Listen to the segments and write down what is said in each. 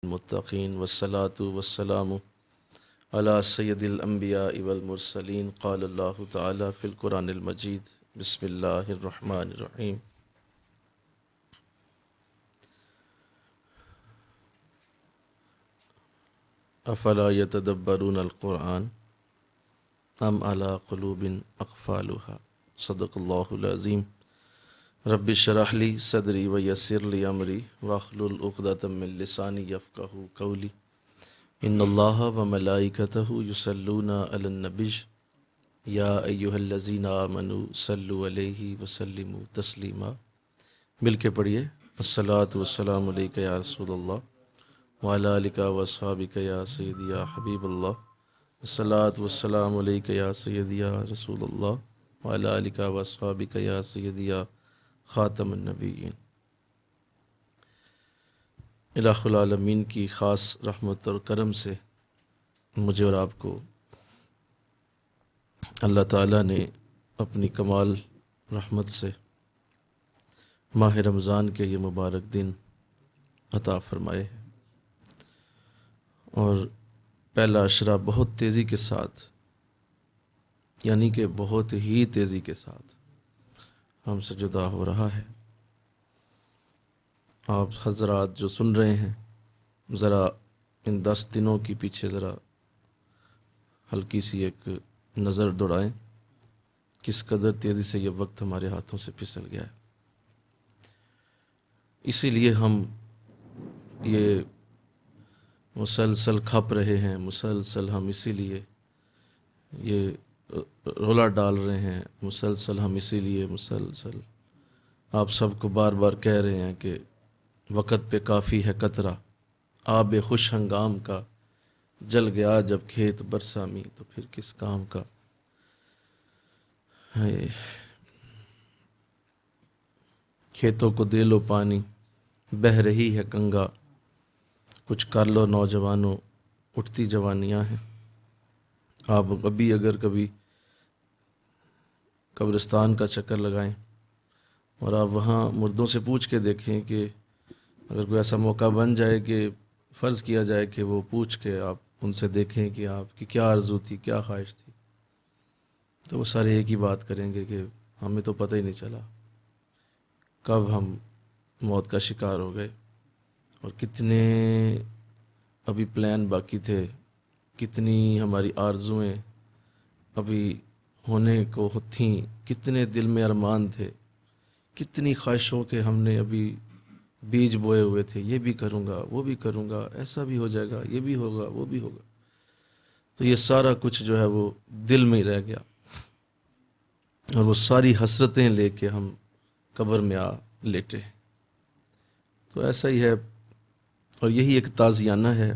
المتقین والصلاة والسلام علی سید الانبیاء والمرسلین قال اللہ تعالی فی القرآن المجید بسم اللہ الرحمن الرحیم افلا یتدبرون القرآن ام علی قلوب اقفالها صدق اللہ العظیم رب اشرح لی صدری ویسر لی امری واحلل عقدۃ من لسانی یفقہوا قولی ان اللہ وملائکتہ یصلون علی النبی یا ایہا الذین آمنوا صلوا علیہ وسلموا تسلیما۔ مل کے پڑھیے، الصلاۃ والسلام علیک یا رسول اللہ وعلی آلک واصحابک یا سیدی یا حبیب اللہ، الصلاۃ والسلام علیک یا سیدی یا رسول اللہ وعلی آلک واصحابک یا سیدی یا خاتم النبیین۔ الہ العالمین کی خاص رحمت اور کرم سے مجھے اور آپ کو اللہ تعالیٰ نے اپنی کمال رحمت سے ماہ رمضان کے یہ مبارک دن عطا فرمائے ہیں، اور پہلا عشرہ بہت تیزی کے ساتھ، یعنی کہ بہت ہی تیزی کے ساتھ ہم سے جدا ہو رہا ہے۔ آپ حضرات جو سن رہے ہیں، ذرا ان 10 دنوں کی پیچھے ذرا ہلکی سی ایک نظر دوڑائیں، کس قدر تیزی سے یہ وقت ہمارے ہاتھوں سے پھسل گیا ہے۔ اسی لیے ہم یہ مسلسل کھپ رہے ہیں، مسلسل ہم اسی لیے یہ رولا ڈال رہے ہیں، مسلسل ہم اسی لیے مسلسل آپ سب کو بار بار کہہ رہے ہیں کہ وقت پہ کافی ہے قطرہ آب خوش ہنگام کا، جل گیا جب کھیت برسامی تو پھر کس کام کا۔ کھیتوں کو دے لو پانی، بہہ رہی ہے گنگا، کچھ کر لو نوجوانوں، اٹھتی جوانیاں ہیں۔ آپ ابھی اگر کبھی قبرستان کا چکر لگائیں اور آپ وہاں مردوں سے پوچھ کے دیکھیں کہ اگر کوئی ایسا موقع بن جائے کہ فرض کیا جائے کہ وہ پوچھ کے آپ ان سے دیکھیں کہ آپ کی کیا آرزو تھی، کیا خواہش تھی، تو وہ سارے ایک ہی بات کریں گے کہ ہمیں تو پتہ ہی نہیں چلا کب ہم موت کا شکار ہو گئے، اور کتنے ابھی پلان باقی تھے، کتنی ہماری آرزوئیں ابھی ہونے کو تھیں، کتنے دل میں ارمان تھے، کتنی خواہشوں کے ہم نے ابھی بیج بوئے ہوئے تھے، یہ بھی کروں گا، وہ بھی کروں گا، ایسا بھی ہو جائے گا، یہ بھی ہوگا، وہ بھی ہوگا۔ تو یہ سارا کچھ جو ہے وہ دل میں ہی رہ گیا، اور وہ ساری حسرتیں لے کے ہم قبر میں آ لیٹے۔ تو ایسا ہی ہے، اور یہی ایک تازیانہ ہے،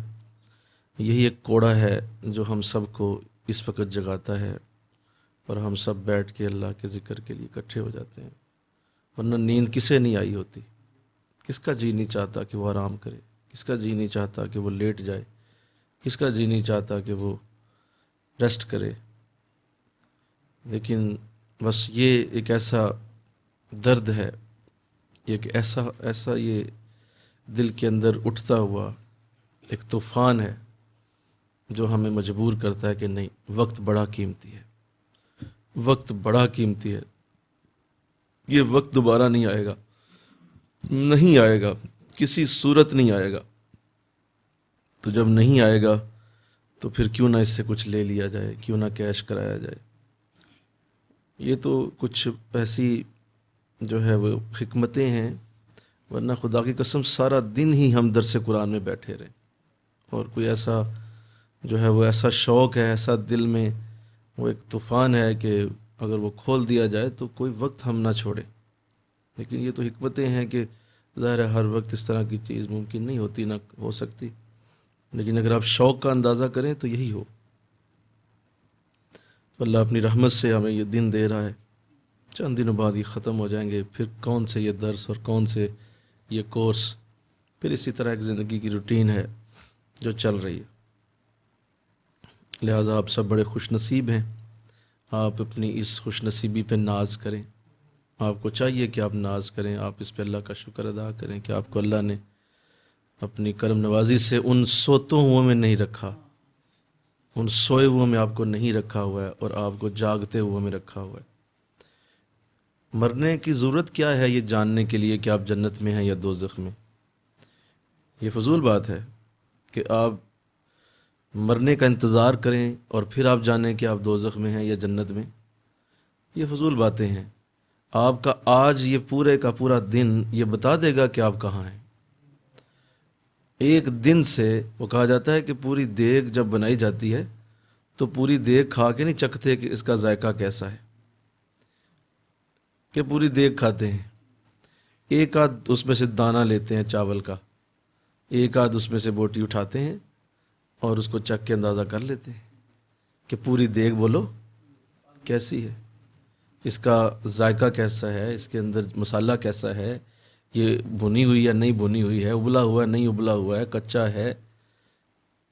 یہی ایک کوڑا ہے جو ہم سب کو اس وقت جگاتا ہے، اور ہم سب بیٹھ کے اللہ کے ذکر کے لیے اکٹھے ہو جاتے ہیں۔ ورنہ نیند کسے نہیں آئی ہوتی؟ کس کا جی نہیں چاہتا کہ وہ آرام کرے؟ کس کا جی نہیں چاہتا کہ وہ لیٹ جائے؟ کس کا جی نہیں چاہتا کہ وہ ریسٹ کرے؟ لیکن بس یہ ایک ایسا درد ہے، ایک ایسا یہ دل کے اندر اٹھتا ہوا ایک طوفان ہے جو ہمیں مجبور کرتا ہے کہ نہیں، وقت بڑا قیمتی ہے، وقت بڑا قیمتی ہے، یہ وقت دوبارہ نہیں آئے گا، نہیں آئے گا، کسی صورت نہیں آئے گا۔ تو جب نہیں آئے گا تو پھر کیوں نہ اس سے کچھ لے لیا جائے، کیوں نہ کیش کرایا جائے۔ یہ تو کچھ ایسی جو ہے وہ حکمتیں ہیں، ورنہ خدا کی قسم سارا دن ہی ہم درس قرآن میں بیٹھے رہیں، اور کوئی ایسا جو ہے وہ ایسا شوق ہے، ایسا دل میں وہ ایک طوفان ہے کہ اگر وہ کھول دیا جائے تو کوئی وقت ہم نہ چھوڑیں۔ لیکن یہ تو حکمتیں ہیں کہ ظاہر ہے ہر وقت اس طرح کی چیز ممکن نہیں ہوتی، نہ ہو سکتی، لیکن اگر آپ شوق کا اندازہ کریں تو یہی ہو۔ تو اللہ اپنی رحمت سے ہمیں یہ دن دے رہا ہے، چند دنوں بعد یہ ختم ہو جائیں گے، پھر کون سے یہ درس اور کون سے یہ کورس، پھر اسی طرح ایک زندگی کی روٹین ہے جو چل رہی ہے۔ لہٰذا آپ سب بڑے خوش نصیب ہیں، آپ اپنی اس خوش نصیبی پہ ناز کریں، آپ کو چاہیے کہ آپ ناز کریں، آپ اس پہ اللہ کا شکر ادا کریں کہ آپ کو اللہ نے اپنی کرم نوازی سے ان سوتوں ہوئے میں نہیں رکھا، ان سوئے ہوئے میں آپ کو نہیں رکھا ہوا ہے، اور آپ کو جاگتے ہوئے میں رکھا ہوا ہے۔ مرنے کی ضرورت کیا ہے یہ جاننے کے لیے کہ آپ جنت میں ہیں یا دوزخ میں؟ یہ فضول بات ہے کہ آپ مرنے کا انتظار کریں اور پھر آپ جانیں کہ آپ دوزخ میں ہیں یا جنت میں۔ یہ فضول باتیں ہیں۔ آپ کا آج یہ پورے کا پورا دن یہ بتا دے گا کہ آپ کہاں ہیں۔ ایک دن سے وہ کہا جاتا ہے کہ پوری دیگ جب بنائی جاتی ہے تو پوری دیگ کھا کے نہیں چکھتے کہ اس کا ذائقہ کیسا ہے، کہ پوری دیگ کھاتے ہیں، ایک آدھ اس میں سے دانہ لیتے ہیں چاول کا، ایک آدھ اس میں سے بوٹی اٹھاتے ہیں اور اس کو چکھ کے اندازہ کر لیتے ہیں کہ پوری دیگ بولو کیسی ہے، اس کا ذائقہ کیسا ہے، اس کے اندر مسالہ کیسا ہے، یہ بھنی ہوئی یا نہیں بھنی ہوئی ہے، ابلا ہوا ہے نہیں ابلا ہوا ہے، کچا ہے۔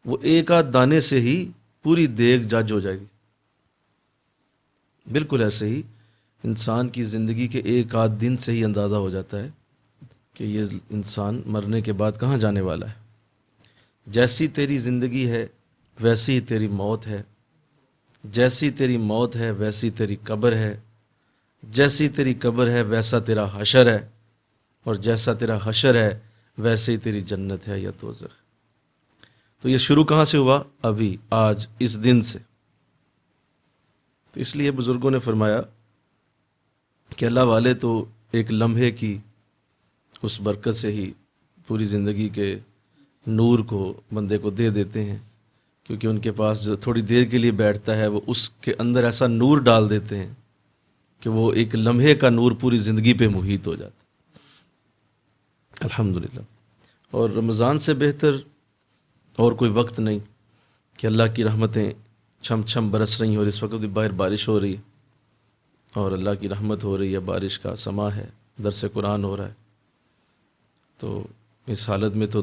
وہ ایک آدھ دانے سے ہی پوری دیگ جج ہو جائے گی۔ بالکل ایسے ہی انسان کی زندگی کے ایک آدھ دن سے ہی اندازہ ہو جاتا ہے کہ یہ انسان مرنے کے بعد کہاں جانے والا ہے۔ جیسی تیری زندگی ہے ویسی ہی تیری موت ہے، جیسی تیری موت ہے ویسی تیری قبر ہے، جیسی تیری قبر ہے ویسا تیرا حشر ہے، اور جیسا تیرا حشر ہے ویسے ہی تیری جنت ہے یا دوزخ۔ تو یہ شروع کہاں سے ہوا؟ ابھی، آج، اس دن سے۔ تو اس لیے بزرگوں نے فرمایا کہ اللہ والے تو ایک لمحے کی اس برکت سے ہی پوری زندگی کے نور کو بندے کو دے دیتے ہیں، کیونکہ ان کے پاس جو تھوڑی دیر کے لیے بیٹھتا ہے وہ اس کے اندر ایسا نور ڈال دیتے ہیں کہ وہ ایک لمحے کا نور پوری زندگی پہ محیط ہو جاتا ہے۔ الحمدللہ۔ اور رمضان سے بہتر اور کوئی وقت نہیں کہ اللہ کی رحمتیں چھم چھم برس رہی ہیں، اور اس وقت بھی باہر بارش ہو رہی ہے اور اللہ کی رحمت ہو رہی ہے، بارش کا سما ہے، درس قرآن ہو رہا ہے۔ تو اس حالت میں تو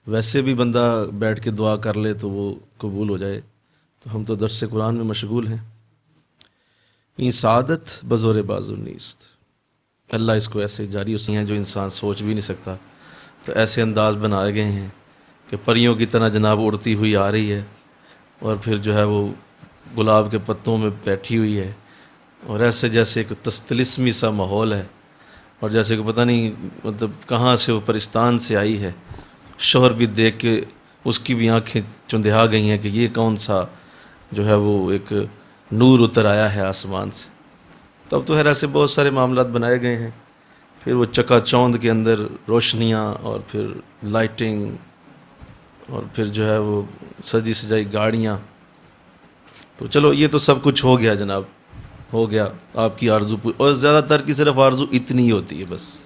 ویسے بھی بندہ بیٹھ کے دعا کر لے تو وہ قبول ہو جائے، تو ہم تو درس قرآن میں مشغول ہیں۔ این سعادت بزور بازو نیست، اللہ اس کو ایسے جاری اسی ہیں جو انسان سوچ بھی نہیں سکتا۔ تو ایسے انداز بنائے گئے ہیں کہ پریوں کی طرح جناب اڑتی ہوئی آ رہی ہے، اور پھر جو ہے وہ گلاب کے پتوں میں بیٹھی ہوئی ہے، اور ایسے جیسے ایک تستلسمی سا ماحول ہے، اور جیسے کہ پتہ نہیں مطلب کہاں سے وہ پرستان سے آئی ہے۔ شوہر بھی دیکھ کے اس کی بھی آنکھیں چندھا گئی ہیں کہ یہ کون سا جو ہے وہ ایک نور اتر آیا ہے آسمان سے۔ تب تو ایسے بہت سارے معاملات بنائے گئے ہیں، پھر وہ چکا چوند کے اندر روشنیاں، اور پھر لائٹنگ، اور پھر جو ہے وہ سجی سجائی گاڑیاں۔ تو چلو یہ تو سب کچھ ہو گیا جناب، ہو گیا آپ کی آرزو پوری، اور زیادہ تر کی صرف آرزو اتنی ہی ہوتی ہے، بس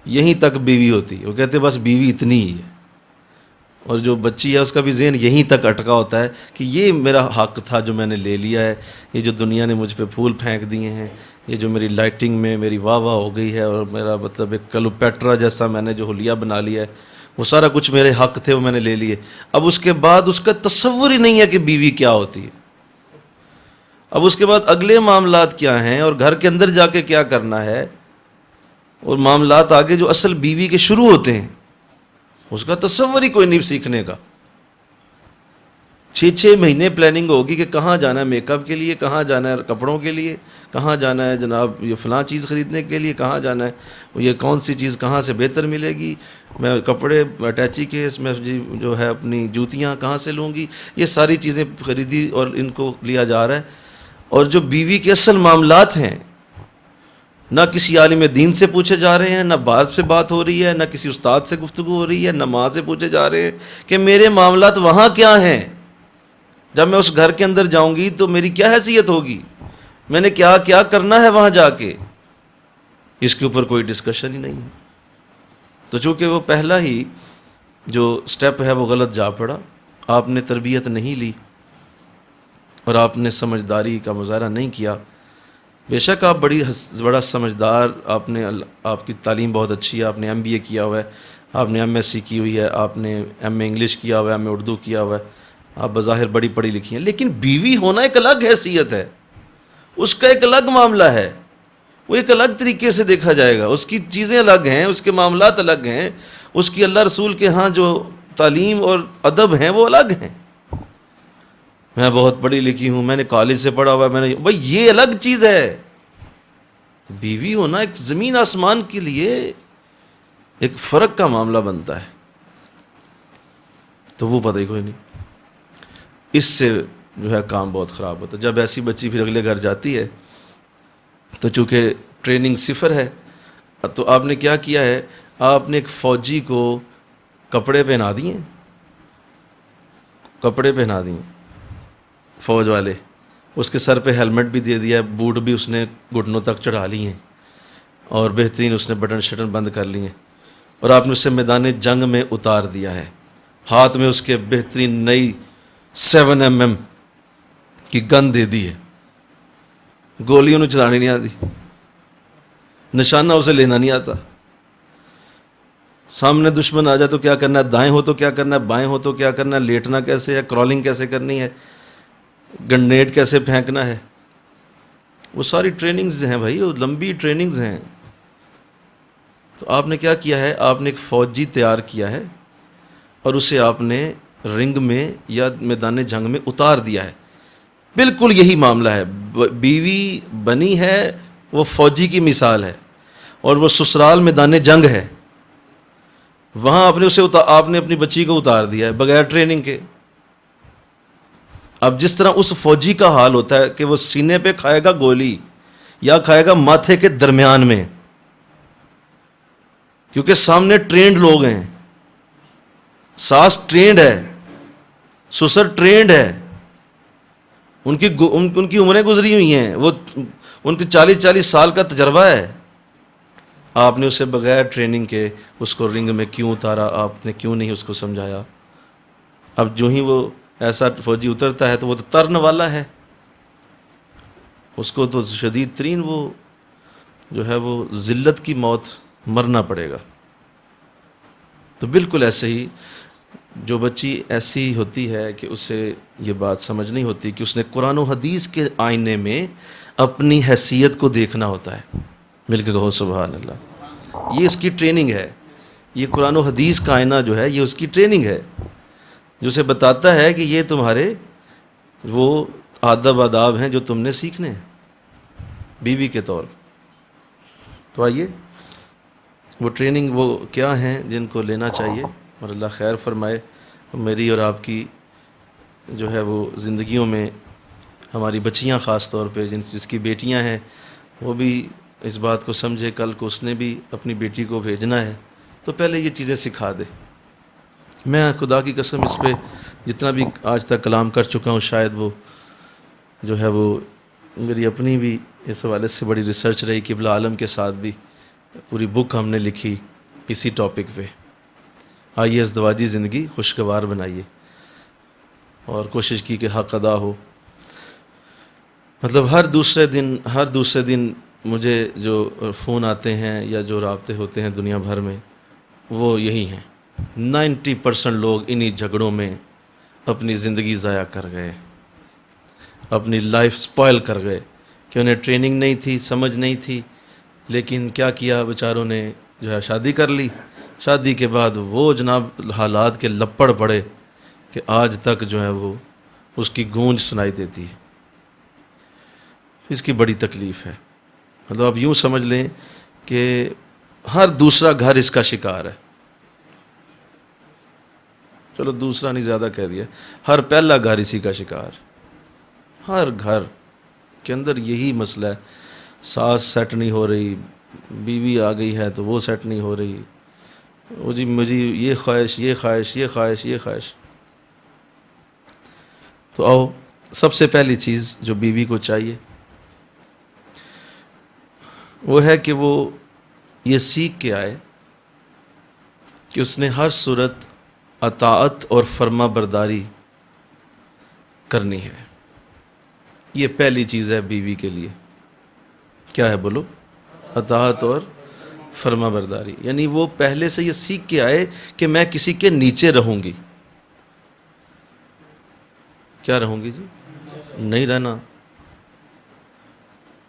یہیں تک بیوی ہوتی ہے، وہ کہتے ہیں بس بیوی اتنی ہی ہے، اور جو بچی ہے اس کا بھی ذہن یہیں تک اٹکا ہوتا ہے کہ یہ میرا حق تھا جو میں نے لے لیا ہے، یہ جو دنیا نے مجھ پہ پھول پھینک دیے ہیں، یہ جو میری لائٹنگ میں میری واہ واہ ہو گئی ہے، اور میرا مطلب ایک کلوپیٹرا جیسا میں نے جو حلیہ بنا لیا ہے، وہ سارا کچھ میرے حق تھے، وہ میں نے لے لیے۔ اب اس کے بعد اس کا تصور ہی نہیں ہے کہ بیوی کیا ہوتی ہے۔ اب اس کے بعد اگلے معاملات کیا ہیں، اور گھر کے اندر جا کے کیا کرنا ہے، اور معاملات آگے جو اصل بیوی کے شروع ہوتے ہیں، اس کا تصور ہی کوئی نہیں سیکھنے کا۔ 6 مہینے پلاننگ ہوگی کہ کہاں جانا ہے میک اپ کے لیے، کہاں جانا ہے کپڑوں کے لیے، کہاں جانا ہے جناب یہ فلاں چیز خریدنے کے لیے، کہاں جانا ہے یہ کون سی چیز کہاں سے بہتر ملے گی، میں کپڑے اٹیچی کے اس میں جو ہے اپنی جوتیاں کہاں سے لوں گی، یہ ساری چیزیں خریدی اور ان کو لیا جا رہا ہے۔ اور جو بیوی کے اصل معاملات ہیں، نہ کسی عالم دین سے پوچھے جا رہے ہیں، نہ باپ سے بات ہو رہی ہے، نہ کسی استاد سے گفتگو ہو رہی ہے، نہ ماں سے پوچھے جا رہے ہیں کہ میرے معاملات وہاں کیا ہیں، جب میں اس گھر کے اندر جاؤں گی تو میری کیا حیثیت ہوگی، میں نے کیا کیا کرنا ہے وہاں جا کے، اس کے اوپر کوئی ڈسکشن ہی نہیں ہے۔ تو چونکہ وہ پہلا ہی جو سٹیپ ہے وہ غلط جا پڑا، آپ نے تربیت نہیں لی اور آپ نے سمجھداری کا مظاہرہ نہیں کیا۔ بے شک آپ بڑا سمجھدار، آپ کی تعلیم بہت اچھی ہے، آپ نے MBA کیا ہوا ہے، آپ نے MSc کی ہوئی ہے، آپ نے MA انگلش کیا ہوا ہے، MA اردو کیا ہوا ہے، آپ بظاہر بڑی پڑھی لکھی ہیں، لیکن بیوی ہونا ایک الگ حیثیت ہے، اس کا ایک الگ معاملہ ہے، وہ ایک الگ طریقے سے دیکھا جائے گا، اس کی چیزیں الگ ہیں، اس کے معاملات الگ ہیں، اس کی اللہ رسول کے ہاں جو تعلیم اور ادب ہیں وہ الگ ہیں. میں بہت پڑھی لکھی ہوں, میں نے کالج سے پڑھا ہوا ہے, میں نے, بھائی یہ الگ چیز ہے. بیوی ہونا ایک زمین آسمان کے لیے ایک فرق کا معاملہ بنتا ہے. تو وہ پتہ ہی کوئی نہیں. اس سے جو ہے کام بہت خراب ہوتا ہے. جب ایسی بچی پھر اگلے گھر جاتی ہے تو چونکہ ٹریننگ صفر ہے, تو آپ نے کیا کیا ہے, آپ نے ایک فوجی کو کپڑے پہنا دیے, کپڑے پہنا دیے فوج والے, اس کے سر پہ ہیلمٹ بھی دے دیا, بوٹ بھی اس نے گھٹنوں تک چڑھا لی ہیں, اور بہترین اس نے بٹن شٹن بند کر لیے, اور آپ نے اسے میدان جنگ میں اتار دیا ہے. ہاتھ میں اس کے بہترین نئی 7mm کی گن دے دی ہے. گولی انہیں چلانی نہیں آتی, نشانہ اسے لینا نہیں آتا. سامنے دشمن آ جائے تو کیا کرنا ہے, دائیں ہو تو کیا کرنا ہے, بائیں ہو تو کیا کرنا ہے, لیٹنا کیسے ہے, کرالنگ کیسے کرنی ہے, گرنیڈ کیسے پھینکنا ہے. وہ ساری ٹریننگز ہیں بھائی, وہ لمبی ٹریننگز ہیں. تو آپ نے کیا کیا ہے, آپ نے ایک فوجی تیار کیا ہے اور اسے آپ نے رنگ میں یا میدان جنگ میں اتار دیا ہے. بالکل یہی معاملہ ہے. بیوی بنی ہے وہ فوجی کی مثال ہے, اور وہ سسرال میدان جنگ ہے. وہاں آپ نے اپنی بچی کو اتار دیا ہے بغیر ٹریننگ کے. اب جس طرح اس فوجی کا حال ہوتا ہے کہ وہ سینے پہ کھائے گا گولی یا کھائے گا ماتھے کے درمیان میں, کیونکہ سامنے ٹرینڈ لوگ ہیں, ساس ٹرینڈ ہے, سسر ٹرینڈ ہے, ان کی عمریں گزری ہوئی ہیں, وہ ان کی 40 سال کا تجربہ ہے. آپ نے اسے بغیر ٹریننگ کے اس کو رنگ میں کیوں اتارا, آپ نے کیوں نہیں اس کو سمجھایا. اب جو ہی وہ ایسا فوجی اترتا ہے تو وہ تو ترن والا ہے, اس کو تو شدید ترین وہ جو ہے وہ ذلت کی موت مرنا پڑے گا. تو بالکل ایسے ہی جو بچی ایسی ہوتی ہے کہ اسے یہ بات سمجھ نہیں ہوتی کہ اس نے قرآن و حدیث کے آئینے میں اپنی حیثیت کو دیکھنا ہوتا ہے. مل کے کہو سبحان اللہ. یہ اس کی ٹریننگ ہے, یہ قرآن و حدیث کا آئینہ جو ہے یہ اس کی ٹریننگ ہے, جو اسے بتاتا ہے کہ یہ تمہارے وہ آداب ہیں جو تم نے سیکھنے ہیں بیوی کے طور. تو آئیے وہ ٹریننگ وہ کیا ہیں جن کو لینا چاہیے, اور اللہ خیر فرمائے میری اور آپ کی جو ہے وہ زندگیوں میں. ہماری بچیاں خاص طور پہ جس کی بیٹیاں ہیں وہ بھی اس بات کو سمجھے, کل کو اس نے بھی اپنی بیٹی کو بھیجنا ہے تو پہلے یہ چیزیں سکھا دے. میں خدا کی قسم اس پہ جتنا بھی آج تک کلام کر چکا ہوں, شاید وہ جو ہے وہ میری اپنی بھی اس حوالے سے بڑی ریسرچ رہی. قبلہ عالم کے ساتھ بھی پوری بک ہم نے لکھی اسی ٹاپک پہ. آئیے ازدواجی زندگی خوشگوار بنائیے, اور کوشش کی کہ حق ادا ہو. مطلب ہر دوسرے دن مجھے جو فون آتے ہیں یا جو رابطے ہوتے ہیں دنیا بھر میں, وہ یہی ہیں. 90% لوگ انہی جھگڑوں میں اپنی زندگی ضائع کر گئے, اپنی لائف سپوائل کر گئے, کہ انہیں ٹریننگ نہیں تھی, سمجھ نہیں تھی, لیکن کیا کیا بیچاروں نے جو ہے شادی کر لی. شادی کے بعد وہ جناب حالات کے لپڑ پڑے کہ آج تک جو ہے وہ اس کی گونج سنائی دیتی ہے. اس کی بڑی تکلیف ہے. مطلب آپ یوں سمجھ لیں کہ ہر دوسرا گھر اس کا شکار ہے. چلو دوسرا نہیں, زیادہ کہہ دیا, ہر پہلا گھر اسی کا شکار. ہر گھر کے اندر یہی مسئلہ ہے. ساس سیٹ نہیں ہو رہی, بیوی آ گئی ہے تو وہ سیٹ نہیں ہو رہی, وہ جی مجھے یہ خواہش, یہ خواہش, یہ خواہش, یہ خواہش. تو آؤ, سب سے پہلی چیز جو بیوی کو چاہیے وہ ہے کہ وہ یہ سیکھ کے آئے کہ اس نے ہر صورت اطاعت اور فرما برداری کرنی ہے. یہ پہلی چیز ہے بیوی کے لیے. کیا ہے بولو؟ اطاعت اور فرما برداری. یعنی وہ پہلے سے یہ سیکھ کے آئے کہ میں کسی کے نیچے رہوں گی. کیا رہوں گی جی؟ نہیں رہنا,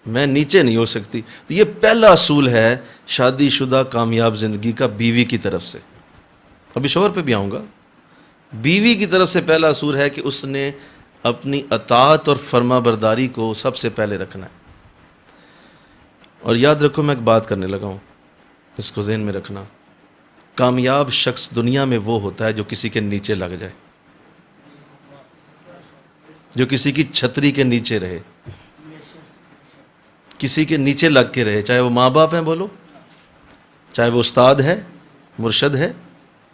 میں نیچے نہیں ہو سکتی. یہ پہلا اصول ہے شادی شدہ کامیاب زندگی کا بیوی کی طرف سے. ابھی شوہر پہ بھی آؤں گا. بیوی کی طرف سے پہلا اصول ہے کہ اس نے اپنی اطاعت اور فرما برداری کو سب سے پہلے رکھنا ہے. اور یاد رکھو میں ایک بات کرنے لگا ہوں، اس کو ذہن میں رکھنا. کامیاب شخص دنیا میں وہ ہوتا ہے جو کسی کے نیچے لگ جائے، جو کسی کی چھتری کے نیچے رہے، کسی کے نیچے لگ کے رہے، چاہے وہ ماں باپ ہیں بولو، چاہے وہ استاد ہے، مرشد ہے،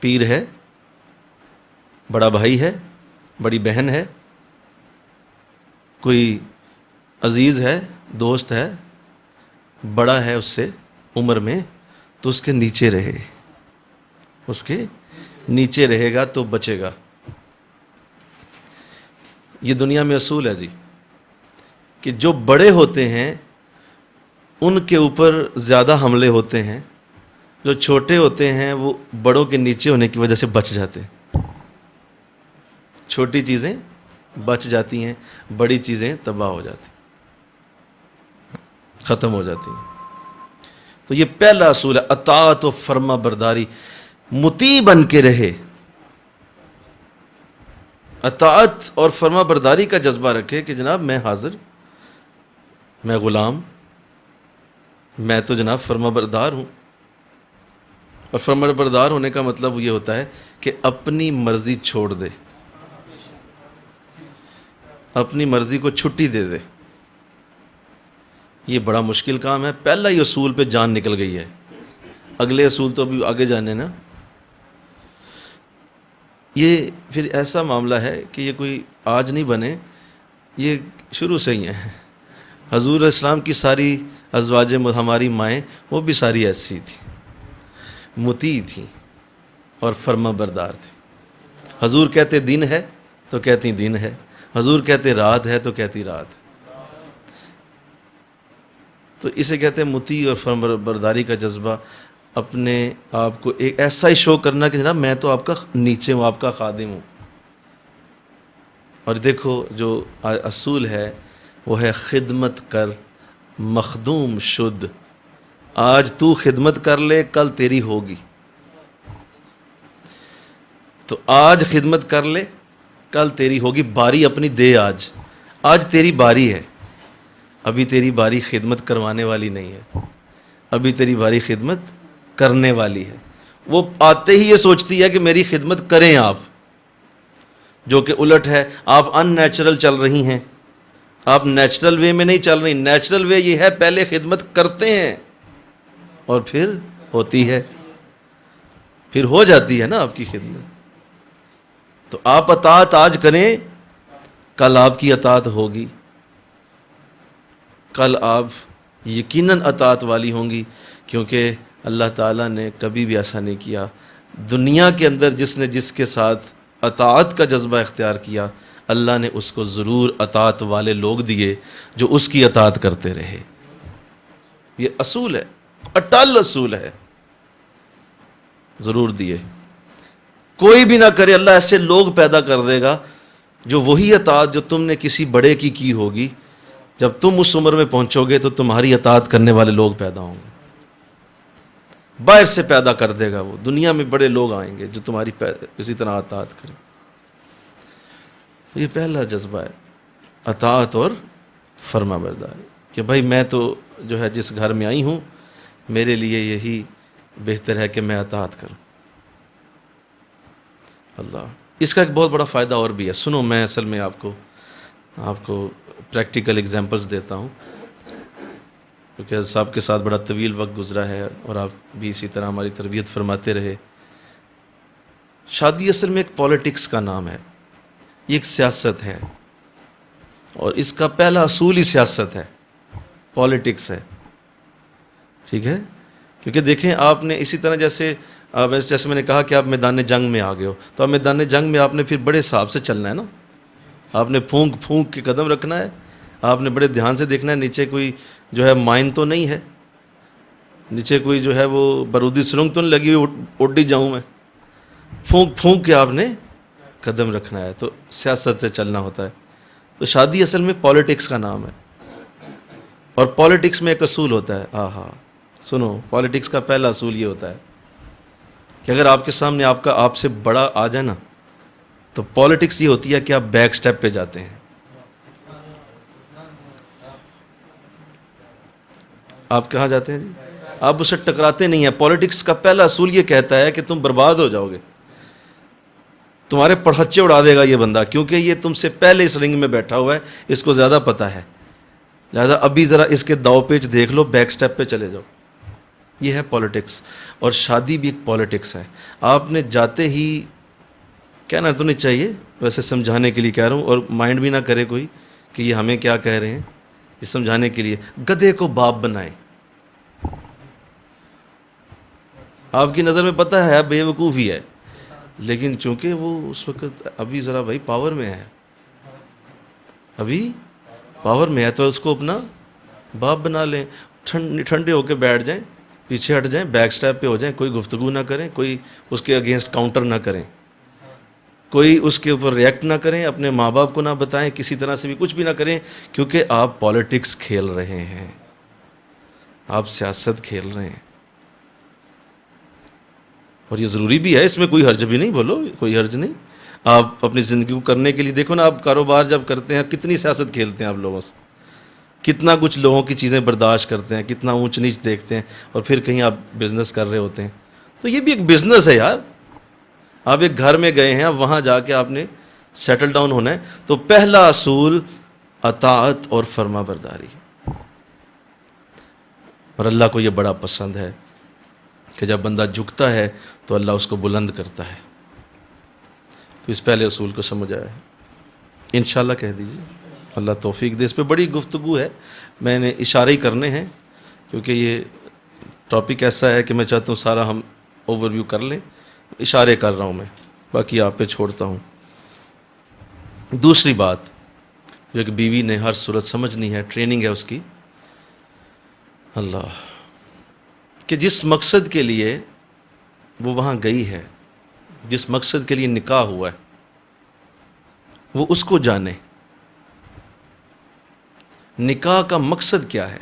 پیر ہے، بڑا بھائی ہے، بڑی بہن ہے، کوئی عزیز ہے، دوست ہے، بڑا ہے اس سے عمر میں، تو اس کے نیچے رہے، اس کے نیچے رہے گا تو بچے گا. یہ دنیا میں اصول ہے جی کہ جو بڑے ہوتے ہیں ان کے اوپر زیادہ حملے ہوتے ہیں، جو چھوٹے ہوتے ہیں وہ بڑوں کے نیچے ہونے کی وجہ سے بچ جاتے ہیں. چھوٹی چیزیں بچ جاتی ہیں، بڑی چیزیں تباہ ہو جاتی ہیں، ختم ہو جاتی ہیں. تو یہ پہلا اصول ہے، اطاعت و فرما برداری. مطیع بن کے رہے، اطاعت اور فرما برداری کا جذبہ رکھے کہ جناب میں حاضر، میں غلام، میں تو جناب فرما بردار ہوں. اور فرما بردار ہونے کا مطلب یہ ہوتا ہے کہ اپنی مرضی چھوڑ دے، اپنی مرضی کو چھٹی دے دے. یہ بڑا مشکل کام ہے. پہلا ہی اصول پہ جان نکل گئی ہے، اگلے اصول تو ابھی آگے جانے نا. یہ پھر ایسا معاملہ ہے کہ یہ کوئی آج نہیں بنے، یہ شروع سے ہی ہے. حضور اسلام کی ساری ازواج ہماری مائیں وہ بھی ساری ایسی تھیں، مطیع تھیں اور فرما بردار تھیں. حضور کہتے دن ہے تو کہتی دن ہے، حضور کہتے رات ہے تو کہتی رات ہے. تو اسے کہتے ہیں مطیع اور فرما برداری کا جذبہ. اپنے آپ کو ایک ایسا ہی شو کرنا کہ جناب میں تو آپ کا نیچے ہوں، آپ کا خادم ہوں. اور دیکھو جو اصول ہے وہ ہے خدمت کر مخدوم شد. آج تو خدمت کر لے کل تیری ہوگی. تو آج خدمت کر لے کل تیری ہوگی. باری اپنی دے، آج تیری باری ہے. ابھی تیری باری خدمت کروانے والی نہیں ہے، ابھی تیری باری خدمت کرنے والی ہے. وہ آتے ہی یہ سوچتی ہے کہ میری خدمت کریں آپ، جو کہ الٹ ہے. آپ ان نیچرل چل رہی ہیں، آپ نیچرل وے میں نہیں چل رہی. نیچرل وے یہ ہے پہلے خدمت کرتے ہیں اور پھر ہوتی ہے، پھر ہو جاتی ہے نا آپ کی خدمت. تو آپ اطاعت آج کریں، کل آپ کی اطاعت ہوگی، کل آپ یقیناً اطاعت والی ہوں گی. کیونکہ اللہ تعالیٰ نے کبھی بھی ایسا نہیں کیا. دنیا کے اندر جس نے جس کے ساتھ اطاعت کا جذبہ اختیار کیا، اللہ نے اس کو ضرور اطاعت والے لوگ دیے جو اس کی اطاعت کرتے رہے. یہ اصول ہے، اٹل اصول ہے، ضرور دیے. کوئی بھی نہ کرے، اللہ ایسے لوگ پیدا کر دے گا جو وہی اطاعت جو تم نے کسی بڑے کی ہوگی، جب تم اس عمر میں پہنچو گے تو تمہاری اطاعت کرنے والے لوگ پیدا ہوں گے. باہر سے پیدا کر دے گا وہ. دنیا میں بڑے لوگ آئیں گے جو تمہاری اسی طرح اطاعت کریں. تو یہ پہلا جذبہ ہے، اطاعت اور فرما برداری. کہ بھائی میں تو جو ہے جس گھر میں آئی ہوں، میرے لیے یہی بہتر ہے کہ میں اطاعت کروں. اللہ، اس کا ایک بہت بڑا فائدہ اور بھی ہے. سنو، میں اصل میں آپ کو پریکٹیکل ایگزامپلس دیتا ہوں، کیونکہ صاحب کے ساتھ بڑا طویل وقت گزرا ہے اور آپ بھی اسی طرح ہماری تربیت فرماتے رہے. شادی اصل میں ایک پالیٹکس کا نام ہے، یہ ایک سیاست ہے، اور اس کا پہلا اصول ہی سیاست ہے، پالیٹکس ہے. ٹھیک ہے؟ کیونکہ دیکھیں آپ نے اسی طرح جیسے میں نے کہا کہ آپ میدان جنگ میں آ گئے ہو، تو اب میدان جنگ میں آپ نے پھر بڑے حساب سے چلنا ہے نا. آپ نے پھونک کے قدم رکھنا ہے، آپ نے بڑے دھیان سے دیکھنا ہے نیچے کوئی جو ہے مائن تو نہیں ہے، نیچے کوئی جو ہے وہ بارودی سرنگ تو نہیں لگی ہوئی اڑ جاؤں میں. پھونک کے آپ نے قدم رکھنا ہے. تو سیاست سے چلنا ہوتا ہے. تو شادی اصل میں پالیٹکس کا نام ہے. اور پالیٹکس میں ایک اصول ہوتا ہے. سنو، پالیٹکس کا پہلا اصول یہ ہوتا ہے کہ اگر آپ کے سامنے آپ سے بڑا آ جائے نا، تو پالیٹکس یہ ہوتی ہے کہ آپ بیک سٹیپ پہ جاتے ہیں. آپ کہاں جاتے ہیں جی؟ آپ اس سے ٹکراتے نہیں ہیں. پالیٹکس کا پہلا اصول یہ کہتا ہے کہ تم برباد ہو جاؤ گے، تمہارے پڑھچے اڑا دے گا یہ بندہ، کیونکہ یہ تم سے پہلے اس رنگ میں بیٹھا ہوا ہے، اس کو زیادہ پتہ ہے. لہذا ابھی ذرا اس کے داؤ پیچ دیکھ لو، بیک سٹیپ پہ چلے جاؤ. یہ ہے پالیٹکس. اور شادی بھی ایک پالیٹکس ہے. آپ نے جاتے ہی، کہنا تو نہیں چاہیے، ویسے سمجھانے کے لیے کہہ رہا ہوں، اور مائنڈ بھی نہ کرے کوئی کہ یہ ہمیں کیا کہہ رہے ہیں، یہ سمجھانے کے لیے. گدھے کو باپ بنائیں. آپ کی نظر میں پتہ ہے بے وقوف ہی ہے، لیکن چونکہ وہ اس وقت ابھی ذرا بھائی پاور میں ہے، ابھی پاور میں ہے، تو اس کو اپنا باپ بنا لیں. ٹھنڈے ہو کے بیٹھ جائیں، پیچھے ہٹ جائیں، بیک سٹیپ پہ ہو جائیں، کوئی گفتگو نہ کریں، کوئی اس کے اگینسٹ کاؤنٹر نہ کریں، کوئی اس کے اوپر ریئیکٹ نہ کریں، اپنے ماں باپ کو نہ بتائیں، کسی طرح سے بھی کچھ بھی نہ کریں، کیونکہ آپ پالیٹکس کھیل رہے ہیں، آپ سیاست کھیل رہے ہیں. اور یہ ضروری بھی ہے، اس میں کوئی حرج بھی نہیں، بولو کوئی حرج نہیں. آپ اپنی زندگی کو کرنے کے لیے دیکھو نا، آپ کاروبار جب کرتے ہیں کتنی سیاست کھیلتے ہیں آپ لوگوں سے، کتنا کچھ لوگوں کی چیزیں برداشت کرتے ہیں، کتنا اونچ نیچ دیکھتے ہیں، اور پھر کہیں آپ بزنس کر رہے ہوتے ہیں. تو یہ بھی ایک بزنس ہے یار. آپ ایک گھر میں گئے ہیں، اب وہاں جا کے آپ نے سیٹل ڈاؤن ہونا ہے، تو پہلا اصول اطاعت اور فرما برداری. اور اللہ کو یہ بڑا پسند ہے کہ جب بندہ جھکتا ہے تو اللہ اس کو بلند کرتا ہے. تو اس پہلے اصول کو سمجھ آیا ہے؟ انشاءاللہ کہہ دیجیے. اللہ توفیق دے. اس پہ بڑی گفتگو ہے، میں نے اشارے ہی کرنے ہیں، کیونکہ یہ ٹاپک ایسا ہے کہ میں چاہتا ہوں سارا ہم اوور ویو کر لیں. اشارے کر رہا ہوں میں، باقی آپ پہ چھوڑتا ہوں. دوسری بات جو کہ بیوی نے ہر صورت سمجھنی ہے، ٹریننگ ہے اس کی، اللہ، کہ جس مقصد کے لیے وہ وہاں گئی ہے، جس مقصد کے لیے نکاح ہوا ہے، وہ اس کو جانے. نکاح کا مقصد کیا ہے؟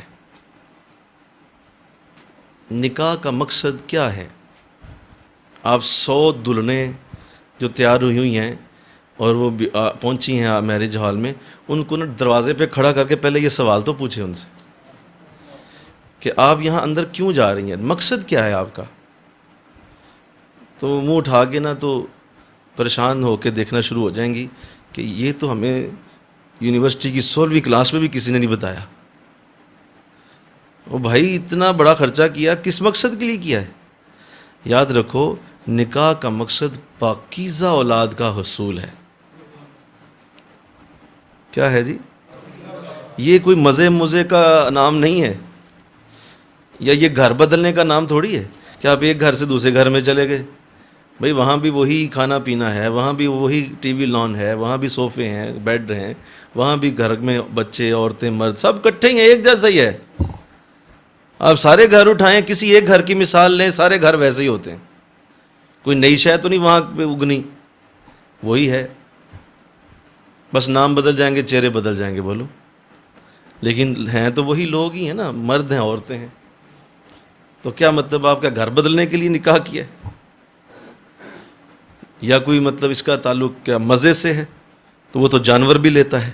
نکاح کا مقصد کیا ہے؟ آپ 100 دلہنیں جو تیار ہوئی ہیں اور وہ پہنچی ہیں میرج ہال میں، ان کو نا دروازے پہ کھڑا کر کے پہلے یہ سوال تو پوچھے ان سے کہ آپ یہاں اندر کیوں جا رہی ہیں، مقصد کیا ہے آپ کا. تو منہ اٹھا کے نا تو پریشان ہو کے دیکھنا شروع ہو جائیں گی کہ یہ تو ہمیں یونیورسٹی کی 16ویں کلاس میں بھی کسی نے نہیں بتایا. او بھائی، اتنا بڑا خرچہ کیا، کس مقصد کے لیے کیا ہے؟ یاد رکھو، نکاح کا مقصد پاکیزہ اولاد کا حصول ہے. کیا ہے جی؟ یہ کوئی مزے کا نام نہیں ہے، یا یہ گھر بدلنے کا نام تھوڑی ہے کہ آپ ایک گھر سے دوسرے گھر میں چلے گئے. بھئی وہاں بھی وہی کھانا پینا ہے، وہاں بھی وہی ٹی وی لان ہے، وہاں بھی صوفے ہیں، بیڈ ہیں، وہاں بھی گھر میں بچے عورتیں مرد سب کٹھے ہی ہیں، ایک جیسا ہی ہے. آپ سارے گھر اٹھائیں، کسی ایک گھر کی مثال لیں، سارے گھر ویسے ہی ہوتے ہیں. کوئی نئی شے تو نہیں وہاں پہ اگنی، وہی ہے، بس نام بدل جائیں گے، چہرے بدل جائیں گے. بولو، لیکن ہیں تو وہی لوگ ہی ہیں نا، مرد ہیں، عورتیں ہیں. تو کیا مطلب آپ کا گھر بدلنے کے لیے نکاح کیا ہے؟ یا کوئی مطلب اس کا تعلق کیا مزے سے ہے؟ تو وہ تو جانور بھی لیتا ہے،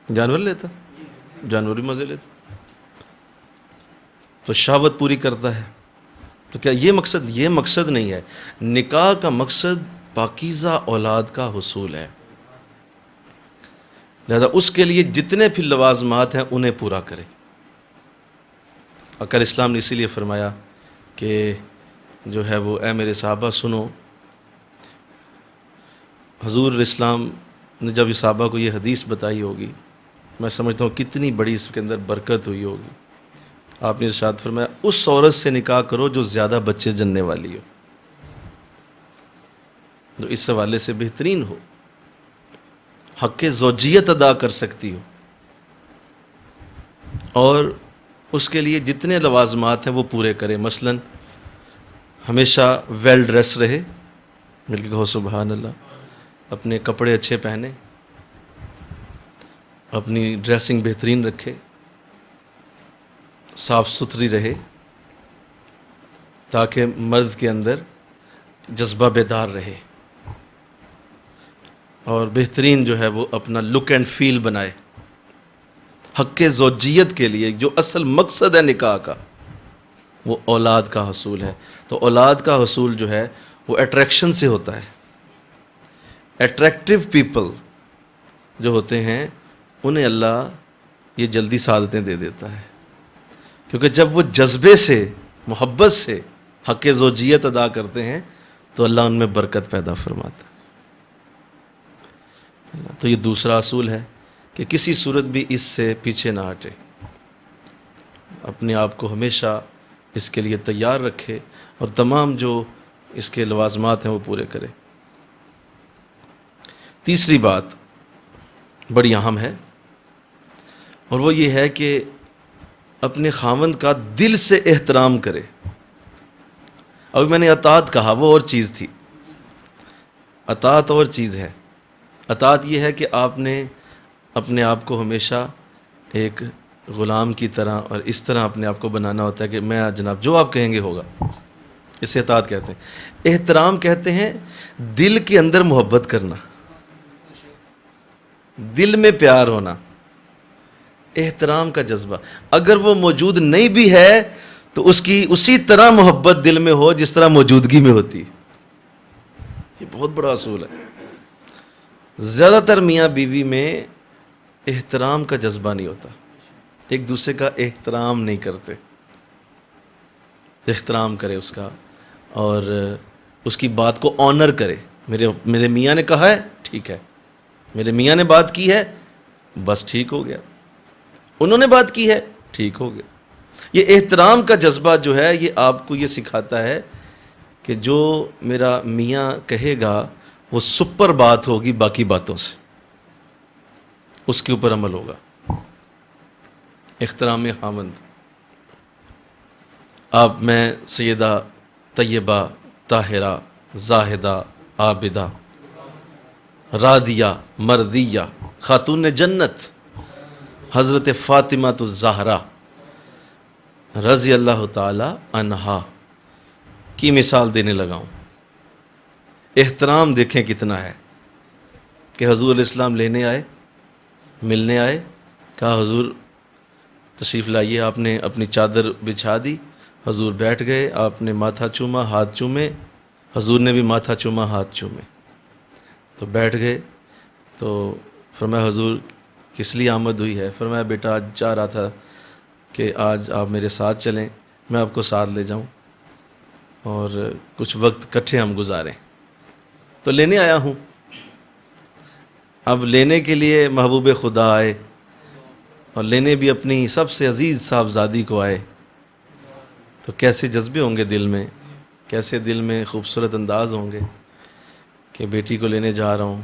جانور لیتا، جانور بھی مزے لیتا، تو شہوت پوری کرتا ہے. تو کیا یہ مقصد؟ یہ مقصد نہیں ہے. نکاح کا مقصد پاکیزہ اولاد کا حصول ہے. لہذا اس کے لیے جتنے بھی لوازمات ہیں انہیں پورا کرے. اکر اسلام نے اسی لیے فرمایا کہ جو ہے وہ، اے میرے صحابہ سنو. حضور اسلام نے جب اس صحابہ کو یہ حدیث بتائی ہوگی، میں سمجھتا ہوں کتنی بڑی اس کے اندر برکت ہوئی ہوگی. آپ نے ارشاد فرمایا، اس عورت سے نکاح کرو جو زیادہ بچے جننے والی ہو، جو اس حوالے سے بہترین ہو، حق زوجیت ادا کر سکتی ہو، اور اس کے لیے جتنے لوازمات ہیں وہ پورے کرے. مثلا ہمیشہ ویل ڈریس رہے، مل کے کہو سبحان اللہ. اپنے کپڑے اچھے پہنے، اپنی ڈریسنگ بہترین رکھے، صاف ستھری رہے، تاکہ مرد کے اندر جذبہ بیدار رہے اور بہترین جو ہے وہ اپنا لک اینڈ فیل بنائے. حق زوجیت کے لیے جو اصل مقصد ہے نکاح کا وہ اولاد کا حصول ہے. تو اولاد کا حصول جو ہے وہ اٹریکشن سے ہوتا ہے. اٹریکٹیو پیپل جو ہوتے ہیں انہیں اللہ یہ جلدی سعادتیں دے دیتا ہے، کیونکہ جب وہ جذبے سے محبت سے حق زوجیت ادا کرتے ہیں تو اللہ ان میں برکت پیدا فرماتا ہے. تو یہ دوسرا اصول ہے کہ کسی صورت بھی اس سے پیچھے نہ ہٹے، اپنے آپ کو ہمیشہ اس کے لیے تیار رکھے اور تمام جو اس کے لوازمات ہیں وہ پورے کرے. تیسری بات بڑی اہم ہے اور وہ یہ ہے کہ اپنے خاوند کا دل سے احترام کرے. ابھی میں نے اطاعت کہا، وہ اور چیز تھی. اطاعت اور چیز ہے. اطاعت یہ ہے کہ آپ نے اپنے آپ کو ہمیشہ ایک غلام کی طرح اور اس طرح اپنے آپ کو بنانا ہوتا ہے کہ میں جناب جو آپ کہیں گے ہوگا. اسے اطاعت کہتے ہیں. احترام کہتے ہیں دل کے اندر محبت کرنا، دل میں پیار ہونا، احترام کا جذبہ. اگر وہ موجود نہیں بھی ہے تو اس کی اسی طرح محبت دل میں ہو جس طرح موجودگی میں ہوتی. یہ بہت بڑا اصول ہے. زیادہ تر میاں بیوی میں احترام کا جذبہ نہیں ہوتا، ایک دوسرے کا احترام نہیں کرتے. احترام کرے اس کا اور اس کی بات کو آنر کرے. میرے میاں نے کہا ہے ٹھیک ہے، میرے میاں نے بات کی ہے بس ٹھیک ہو گیا، انہوں نے بات کی ہے ٹھیک ہو گیا. یہ احترام کا جذبہ جو ہے یہ آپ کو یہ سکھاتا ہے کہ جو میرا میاں کہے گا وہ سپر بات ہوگی باقی باتوں سے، اس کے اوپر عمل ہوگا. احترام خاوند. آپ میں سیدہ طیبہ طاہرہ زاہدہ عابدہ راضیہ مرضیہ خاتون جنت حضرت فاطمہ الزہرا رضی اللہ تعالی عنہا کی مثال دینے لگا ہوں. احترام دیکھیں کتنا ہے کہ حضور علیہ السلام لینے آئے، ملنے آئے، کہا حضور تشریف لائیے. آپ نے اپنی چادر بچھا دی، حضور بیٹھ گئے، آپ نے ماتھا چوما، ہاتھ چومے، حضور نے بھی ماتھا چوما، ہاتھ چومے. تو بیٹھ گئے تو فرمایا حضور کس لیے آمد ہوئی ہے؟ فرمایا بیٹا آج چاہ رہا تھا کہ آج آپ میرے ساتھ چلیں، میں آپ کو ساتھ لے جاؤں اور کچھ وقت کٹھے ہم گزاریں. تو لینے آیا ہوں. اب لینے کے لیے محبوب خدا آئے اور لینے بھی اپنی سب سے عزیز صاحبزادی کو آئے تو کیسے جذبے ہوں گے دل میں، کیسے دل میں خوبصورت انداز ہوں گے کہ بیٹی کو لینے جا رہا ہوں،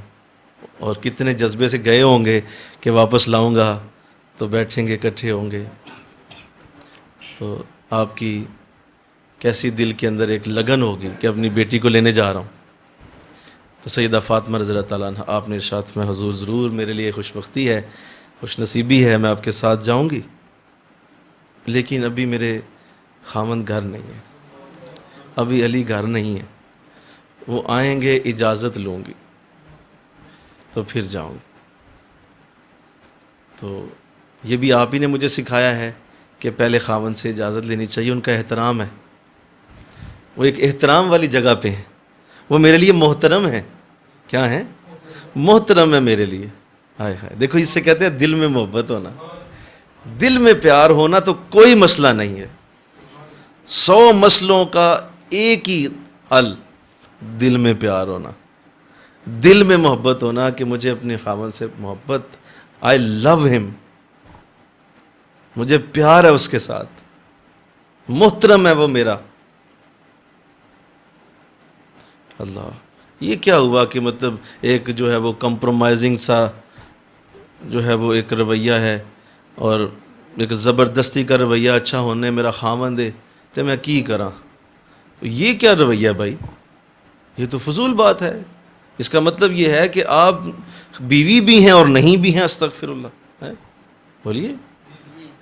اور کتنے جذبے سے گئے ہوں گے کہ واپس لاؤں گا تو بیٹھیں گے اکٹھے ہوں گے. تو آپ کی کیسی دل کے اندر ایک لگن ہوگی کہ اپنی بیٹی کو لینے جا رہا ہوں. تو سیدہ فاطمہ رضی اللہ تعالیٰ عنہ آپ نے ارشاد میں حضور ضرور میرے لیے خوش بختی ہے، خوش نصیبی ہے، میں آپ کے ساتھ جاؤں گی، لیکن ابھی میرے خاوند گھر نہیں ہے، ابھی علی گھر نہیں ہے، وہ آئیں گے اجازت لوں گی تو پھر جاؤں گی. تو یہ بھی آپ ہی نے مجھے سکھایا ہے کہ پہلے خاوند سے اجازت لینی چاہیے. ان کا احترام ہے، وہ ایک احترام والی جگہ پہ ہیں، وہ میرے لیے محترم ہیں. کیا ہیں؟ محترم ہے میرے لیے. ہائے ہائے، دیکھو اس سے کہتے ہیں دل میں محبت ہونا، دل میں پیار ہونا تو کوئی مسئلہ نہیں ہے. 100 مسئلوں کا ایک ہی حل، دل میں پیار ہونا، دل میں محبت ہونا کہ مجھے اپنے خاوند سے محبت، آئی لو ہم، مجھے پیار ہے اس کے ساتھ، محترم ہے وہ میرا. اللہ، یہ کیا ہوا کہ مطلب ایک جو ہے وہ کمپرومائزنگ سا جو ہے وہ ایک رویہ ہے اور ایک زبردستی کا رویہ. اچھا ہونے میرا خاوند ہے تو میں کی کراں؟ یہ کیا رویہ بھائی؟ یہ تو فضول بات ہے. اس کا مطلب یہ ہے کہ آپ بیوی بھی ہیں اور نہیں بھی ہیں. استغفر اللہ. بولیے،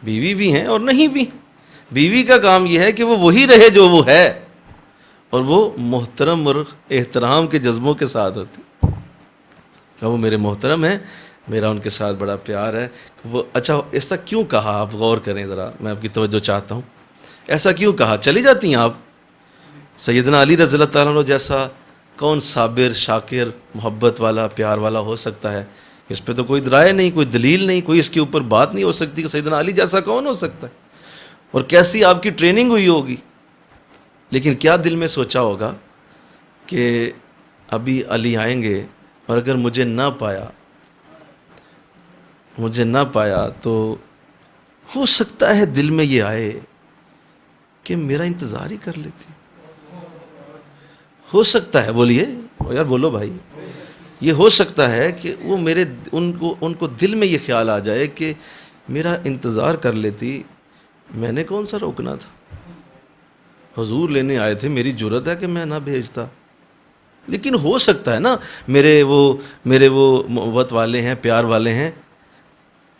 بیوی بھی ہیں اور نہیں بھی. بیوی کا کام یہ ہے کہ وہ وہی رہے جو وہ ہے، اور وہ محترم اور احترام کے جذبوں کے ساتھ ہوتی. وہ میرے محترم ہیں، میرا ان کے ساتھ بڑا پیار ہے. وہ اچھا ایسا کیوں کہا؟ آپ غور کریں ذرا، میں آپ کی توجہ چاہتا ہوں. ایسا کیوں کہا؟ چلی جاتی ہیں آپ. سیدنا علی رضی اللہ تعالیٰ عنہ جیسا کون صابر، شاکر، محبت والا، پیار والا ہو سکتا ہے؟ اس پہ تو کوئی رائے نہیں، کوئی دلیل نہیں، کوئی اس کے اوپر بات نہیں ہو سکتی کہ سیدنا علی جیسا کون ہو سکتا ہے. اور کیسی آپ کی ٹریننگ ہوئی ہوگی. لیکن کیا دل میں سوچا ہوگا کہ ابھی علی آئیں گے اور اگر مجھے نہ پایا تو ہو سکتا ہے دل میں یہ آئے کہ میرا انتظار ہی کر لیتی. ہو سکتا ہے، بولیے یار، بولو بھائی. یہ ہو سکتا ہے کہ وہ ان کو دل میں یہ خیال آ جائے کہ میرا انتظار کر لیتی. میں نے کون سا روکنا تھا؟ حضور لینے آئے تھے، میری جرت ہے کہ میں نہ بھیجتا. لیکن ہو سکتا ہے نا، میرے وہ محبت والے ہیں، پیار والے ہیں.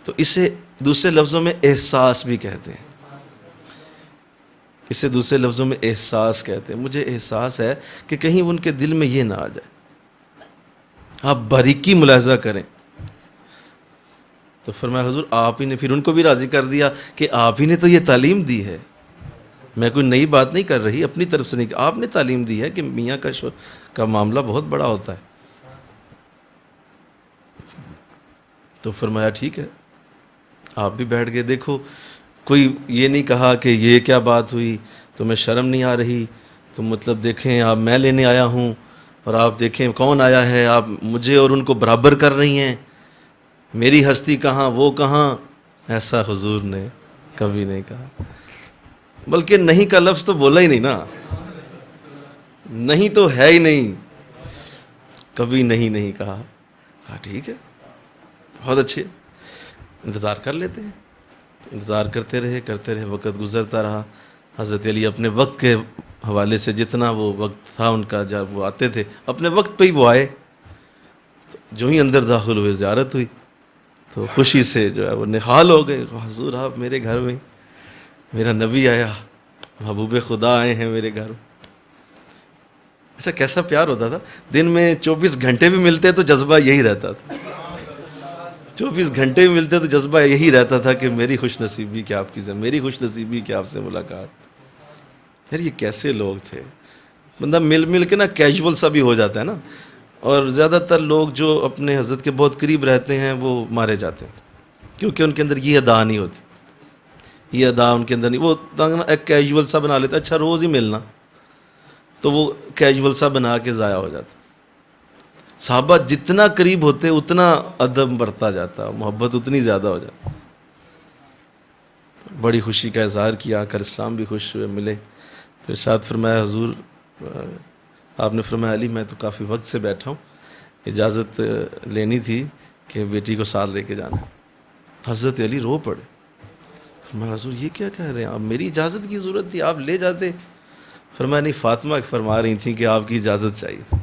تو اسے دوسرے لفظوں میں احساس بھی کہتے ہیں. اسے دوسرے لفظوں میں احساس کہتے ہیں. مجھے احساس ہے کہ کہیں ان کے دل میں یہ نہ آ جائے. آپ باریکی ملاحظہ کریں. تو فرمایا حضور آپ ہی نے پھر ان کو بھی راضی کر دیا کہ آپ ہی نے تو یہ تعلیم دی ہے. میں کوئی نئی بات نہیں کر رہی، اپنی طرف سے نہیں، آپ نے تعلیم دی ہے کہ میاں کا معاملہ بہت بڑا ہوتا ہے. تو فرمایا ٹھیک ہے، آپ بھی بیٹھ گئے. دیکھو کوئی یہ نہیں کہا کہ یہ کیا بات ہوئی، تمہیں شرم نہیں آ رہی؟ تو مطلب دیکھیں آپ، میں لینے آیا ہوں اور آپ دیکھیں کون آیا ہے، آپ مجھے اور ان کو برابر کر رہی ہیں. میری ہستی کہاں، وہ کہاں؟ ایسا حضور نے کبھی نہیں کہا. بلکہ نہیں کا لفظ تو بولا ہی نہیں نا. نہیں تو ہے ہی نہیں، کبھی نہیں کہا. کہا ٹھیک ہے، بہت اچھے، انتظار کر لیتے ہیں. انتظار کرتے رہے، وقت گزرتا رہا. حضرت علی اپنے وقت کے حوالے سے جتنا وہ وقت تھا ان کا، جب وہ آتے تھے اپنے وقت پہ ہی وہ آئے. جو ہی اندر داخل ہوئے، زیارت ہوئی تو خوشی سے جو ہے وہ نہال ہو گئے. حضور آپ میرے گھر میں، میرا نبی آیا، محبوب خدا آئے ہیں میرے گھر. ایسا کیسا پیار ہوتا تھا. دن میں 24 گھنٹے بھی ملتے تو جذبہ یہی رہتا تھا. 24 گھنٹے بھی ملتے تو جذبہ یہی رہتا تھا کہ میری خوش نصیبی کہ آپ کی میری خوش نصیبی کہ آپ سے ملاقات. یار یہ کیسے لوگ تھے. بندہ مل کے نا کیجول سا بھی ہو جاتا ہے نا. اور زیادہ تر لوگ جو اپنے حضرت کے بہت قریب رہتے ہیں وہ مارے جاتے ہیں، کیونکہ ان کے اندر یہ ادا نہیں ہوتی. یہ ادا ان کے اندر نہیں. وہ ایک کیجول سا بنا لیتا، اچھا روز ہی ملنا، تو وہ کیجول سا بنا کے ضائع ہو جاتا. صحابہ جتنا قریب ہوتے اتنا ادب بڑھتا جاتا، محبت اتنی زیادہ ہو جاتی. بڑی خوشی کا اظہار کیا، کر اسلام بھی خوش ہوئے، ملے. تو ارشاد فرمایا حضور، آپ نے فرمایا علی میں تو کافی وقت سے بیٹھا ہوں، اجازت لینی تھی کہ بیٹی کو ساتھ لے کے جانا. حضرت علی رو پڑے. فرمایا حضور یہ کیا کہہ رہے ہیں آپ، میری اجازت کی ضرورت تھی، آپ لے جاتے. فرمایا نہیں، فاطمہ فرما رہی تھیں کہ آپ کی اجازت چاہیے.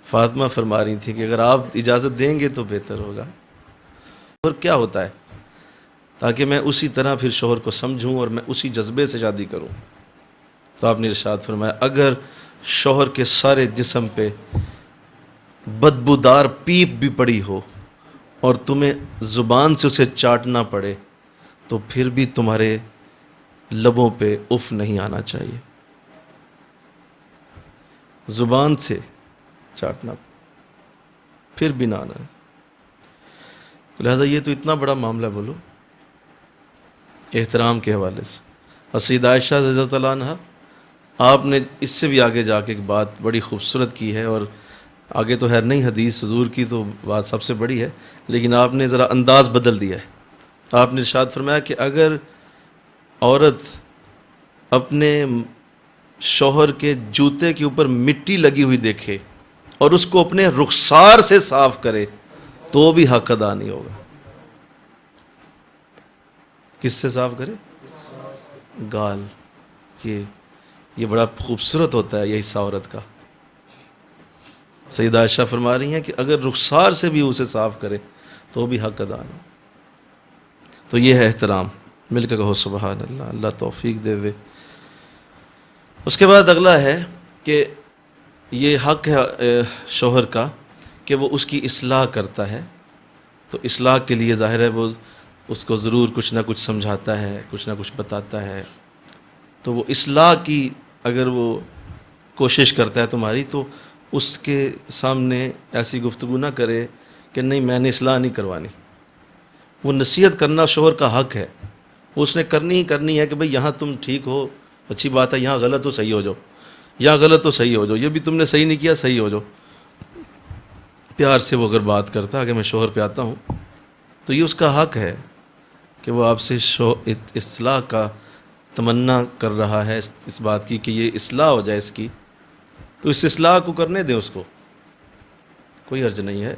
فاطمہ فرما رہی تھیں کہ اگر آپ اجازت دیں گے تو بہتر ہوگا. اور کیا ہوتا ہے تاکہ میں اسی طرح پھر شوہر کو سمجھوں اور میں اسی جذبے سے شادی کروں. تو آپ نے ارشاد فرمایا اگر شوہر کے سارے جسم پہ بدبودار پیپ بھی پڑی ہو اور تمہیں زبان سے اسے چاٹنا پڑے تو پھر بھی تمہارے لبوں پہ اف نہیں آنا چاہیے. زبان سے چاٹنا پھر بھی نہ آنا ہے. لہذا یہ تو اتنا بڑا معاملہ بولو احترام کے حوالے سے. اور سیدہ عائشہ رضی اللہ عنہا، آپ نے اس سے بھی آگے جا کے ایک بات بڑی خوبصورت کی ہے، اور آگے تو ہے نہیں، حدیث حضور کی تو بات سب سے بڑی ہے، لیکن آپ نے ذرا انداز بدل دیا ہے. آپ نے ارشاد فرمایا کہ اگر عورت اپنے شوہر کے جوتے کے اوپر مٹی لگی ہوئی دیکھے اور اس کو اپنے رخسار سے صاف کرے تو بھی حق ادا نہیں ہوگا. کس سے صاف کرے؟ گال. یہ بڑا خوبصورت ہوتا ہے یہ حصہ عورت کا. سیدہ عائشہ فرما رہی ہیں کہ اگر رخسار سے بھی اسے صاف کرے تو بھی حق ادا نہیں. تو یہ ہے احترام. مل کے کہو سبحان اللہ. اللہ توفیق دے. اس کے بعد اگلا ہے کہ یہ حق ہے شوہر کا کہ وہ اس کی اصلاح کرتا ہے. تو اصلاح کے لیے ظاہر ہے وہ اس کو ضرور کچھ نہ کچھ سمجھاتا ہے، کچھ نہ کچھ بتاتا ہے. تو وہ اصلاح کی اگر وہ کوشش کرتا ہے تمہاری، تو اس کے سامنے ایسی گفتگو نہ کرے کہ نہیں میں نے اصلاح نہیں کروانی. وہ نصیحت کرنا شوہر کا حق ہے، وہ اس نے کرنی ہی کرنی ہے کہ بھئی یہاں تم ٹھیک ہو اچھی بات ہے، یہاں غلط ہو صحیح ہو جاؤ، یہاں غلط ہو صحیح ہو جاؤ، یہ بھی تم نے صحیح نہیں کیا صحیح ہو جاؤ. پیار سے وہ اگر بات کرتا ہے کہ میں شوہر پہ آتا ہوں تو یہ اس کا حق ہے کہ وہ آپ سے اصلاح کا تمنا کر رہا ہے، اس بات کی کہ یہ اصلاح ہو جائے اس کی، تو اس اصلاح کو کرنے دیں، اس کو کوئی حرج نہیں ہے،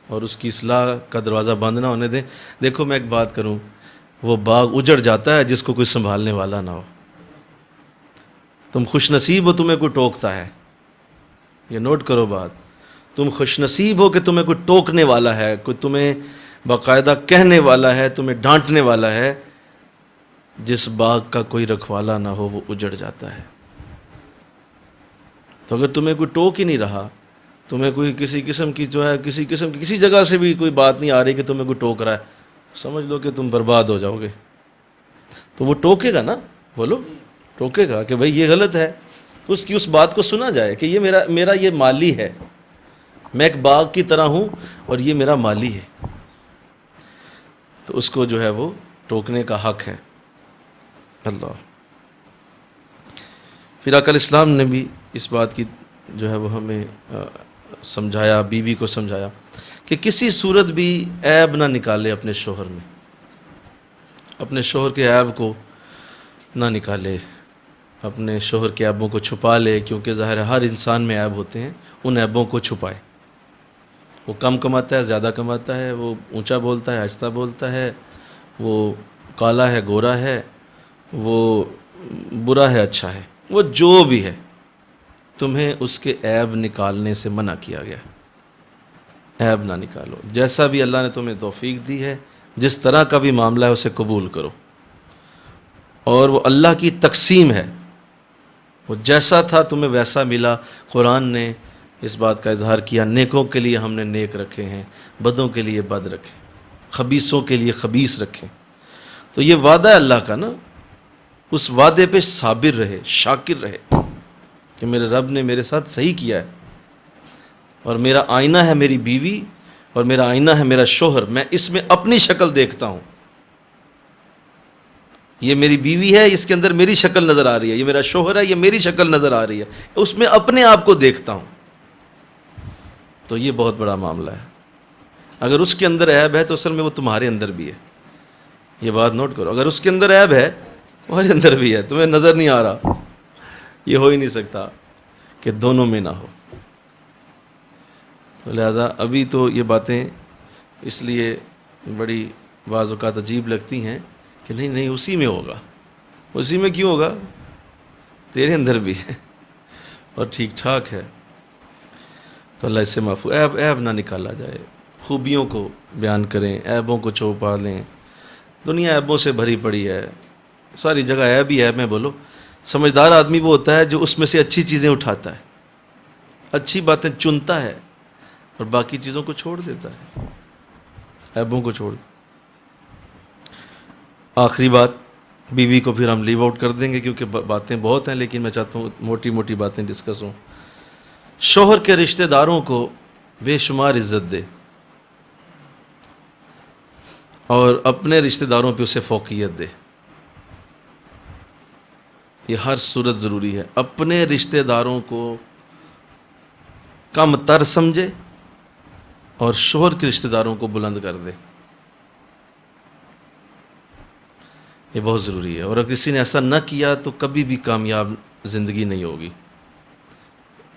اور اس کی اصلاح کا دروازہ بند نہ ہونے دیں. دیکھو میں ایک بات کروں، وہ باغ اجڑ جاتا ہے جس کو کوئی سنبھالنے والا نہ ہو. تم خوش نصیب ہو تمہیں کوئی ٹوکتا ہے، یہ نوٹ کرو بات، تم خوش نصیب ہو کہ تمہیں کوئی ٹوکنے والا ہے، کوئی تمہیں باقاعدہ کہنے والا ہے، تمہیں ڈانٹنے والا ہے. جس باغ کا کوئی رکھوالا نہ ہو وہ اجڑ جاتا ہے. تو اگر تمہیں کوئی ٹوک ہی نہیں رہا، تمہیں کوئی کسی قسم کی جو ہے کسی جگہ سے بھی کوئی بات نہیں آ رہی کہ تمہیں کوئی ٹوک رہا ہے، سمجھ لو کہ تم برباد ہو جاؤ گے. تو وہ ٹوکے گا نا، بولو ٹوکے گا کہ بھئی یہ غلط ہے، تو اس کی اس بات کو سنا جائے کہ یہ میرا یہ مالی ہے، میں ایک باغ کی طرح ہوں اور یہ میرا مالی ہے. تو اس کو جو ہے وہ ٹوکنے کا حق ہے. اللہ. پھر آقا علیہ السلام نے بھی اس بات کی جو ہے وہ ہمیں سمجھایا، بیوی کو سمجھایا کہ کسی صورت بھی عیب نہ نکالے اپنے شوہر میں، اپنے شوہر کے عیب کو نہ نکالے، اپنے شوہر کے عیبوں کو چھپا لے، کیونکہ ظاہر ہے ہر انسان میں عیب ہوتے ہیں، ان عیبوں کو چھپائے. وہ کم کماتا ہے زیادہ کماتا ہے، وہ اونچا بولتا ہے آہستہ بولتا ہے، وہ کالا ہے گورا ہے، وہ برا ہے اچھا ہے، وہ جو بھی ہے، تمہیں اس کے عیب نکالنے سے منع کیا گیا. عیب نہ نکالو، جیسا بھی اللہ نے تمہیں توفیق دی ہے، جس طرح کا بھی معاملہ ہے اسے قبول کرو، اور وہ اللہ کی تقسیم ہے، وہ جیسا تھا تمہیں ویسا ملا. قرآن نے اس بات کا اظہار کیا، نیکوں کے لیے ہم نے نیک رکھے ہیں، بدوں کے لیے بد رکھے، خبیثوں کے لیے خبیث رکھے. تو یہ وعدہ ہے اللہ کا نا، اس وعدے پہ صابر رہے، شاکر رہے کہ میرے رب نے میرے ساتھ صحیح کیا ہے، اور میرا آئینہ ہے میری بیوی، اور میرا آئینہ ہے میرا شوہر، میں اس میں اپنی شکل دیکھتا ہوں. یہ میری بیوی ہے، اس کے اندر میری شکل نظر آ رہی ہے، یہ میرا شوہر ہے، یہ میری شکل نظر آ رہی ہے، اس میں اپنے آپ کو دیکھتا ہوں. تو یہ بہت بڑا معاملہ ہے. اگر اس کے اندر عیب ہے تو اصل میں وہ تمہارے اندر بھی ہے، یہ بات نوٹ کرو. اگر اس کے اندر عیب ہے تمہارے اندر بھی ہے، تمہیں نظر نہیں آ رہا، یہ ہو ہی نہیں سکتا کہ دونوں میں نہ ہو. تو لہٰذا ابھی تو یہ باتیں اس لیے بڑی بعض اوقات عجیب لگتی ہیں کہ نہیں اسی میں ہوگا. اسی میں کیوں ہوگا؟ تیرے اندر بھی ہے اور ٹھیک ٹھاک ہے. تو اللہ اس سے معفو. عیب نہ نکالا جائے، خوبیوں کو بیان کریں، عیبوں کو چھپا لیں. دنیا عیبوں سے بھری پڑی ہے، ساری جگہ عیب ہی عیب میں. بولو سمجھدار آدمی وہ ہوتا ہے جو اس میں سے اچھی چیزیں اٹھاتا ہے، اچھی باتیں چنتا ہے اور باقی چیزوں کو چھوڑ دیتا ہے، عیبوں کو چھوڑ. آخری بات، بیوی کو پھر ہم لیو آؤٹ کر دیں گے کیونکہ باتیں بہت ہیں، لیکن میں چاہتا ہوں موٹی موٹی باتیں ڈسکس ہوں. شوہر کے رشتہ داروں کو بے شمار عزت دے اور اپنے رشتہ داروں پہ اسے فوقیت دے. یہ ہر صورت ضروری ہے. اپنے رشتہ داروں کو کم تر سمجھے اور شوہر کے رشتہ داروں کو بلند کر دے. یہ بہت ضروری ہے، اور اگر کسی نے ایسا نہ کیا تو کبھی بھی کامیاب زندگی نہیں ہوگی.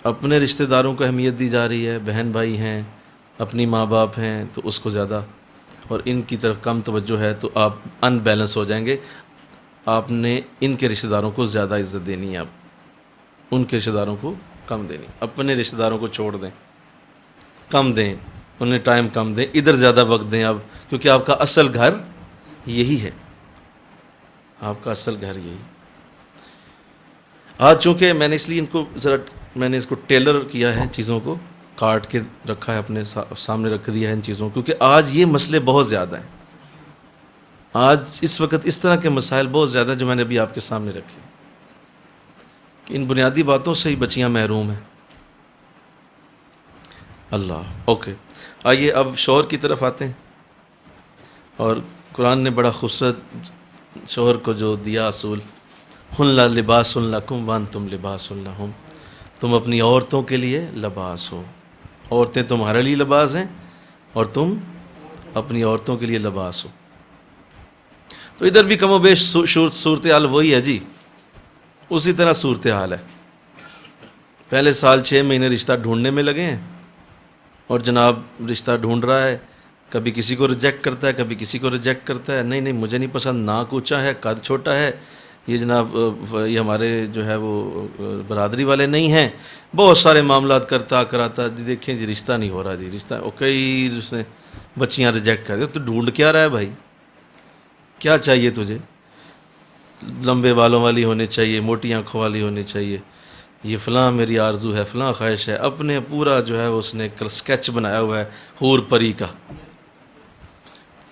اپنے رشتہ داروں کو اہمیت دی جا رہی ہے، بہن بھائی ہیں، اپنی ماں باپ ہیں تو اس کو زیادہ، اور ان کی طرف کم توجہ ہے تو آپ ان بیلنس ہو جائیں گے. آپ نے ان کے رشتہ داروں کو زیادہ عزت دینی ہے، آپ ان کے رشتہ داروں کو کم دینی. اپنے رشتہ داروں کو چھوڑ دیں، کم دیں، انہیں ٹائم کم دیں، ادھر زیادہ وقت دیں. اب کیونکہ آپ کا اصل گھر یہی ہے، آپ کا اصل گھر یہی. آج چونکہ میں نے اس لیے میں نے اس کو ٹیلر کیا ہے، چیزوں کو کاٹ کے رکھا ہے، اپنے سامنے رکھ دیا ہے ان چیزوں کو، کیونکہ آج یہ مسئلے بہت زیادہ ہیں. آج اس وقت اس طرح کے مسائل بہت زیادہ ہیں جو میں نے ابھی آپ کے سامنے رکھے، کہ ان بنیادی باتوں سے ہی بچیاں محروم ہیں. اوکے، آئیے اب شوہر کی طرف آتے ہیں. اور قرآن نے بڑا خوبصورت شوہر کو جو دیا اصول، ہن لباس لکم وانتم لباس لہم، تم اپنی عورتوں کے لیے لباس ہو، عورتیں تمہارے لیے لباس ہیں اور تم اپنی عورتوں کے لیے لباس ہو. تو ادھر بھی کم و بیش صورتحال وہی ہے جی، اسی طرح صورتحال ہے. پہلے سال 6 مہینے رشتہ ڈھونڈنے میں لگے ہیں، اور جناب رشتہ ڈھونڈ رہا ہے، کبھی کسی کو ریجیکٹ کرتا ہے، کبھی کسی کو ریجیکٹ کرتا ہے. نہیں مجھے نہیں پسند، ناک اونچا ہے، قد چھوٹا ہے، یہ جناب یہ ہمارے جو ہے وہ برادری والے نہیں ہیں. بہت سارے معاملات کرتا کراتا جی دیکھیں جی رشتہ نہیں ہو رہا جی، رشتہ کئی اس نے بچیاں ریجیکٹ کر دیا. تو ڈھونڈ کیا رہا ہے بھائی؟ کیا چاہیے تجھے؟ لمبے بالوں والی ہونی چاہیے، موٹی آنکھوں والی ہونی چاہیے، یہ فلاں میری آرزو ہے، فلاں خواہش ہے. اپنے پورا جو ہے اس نے اسکیچ بنایا ہوا ہے حور پری کا.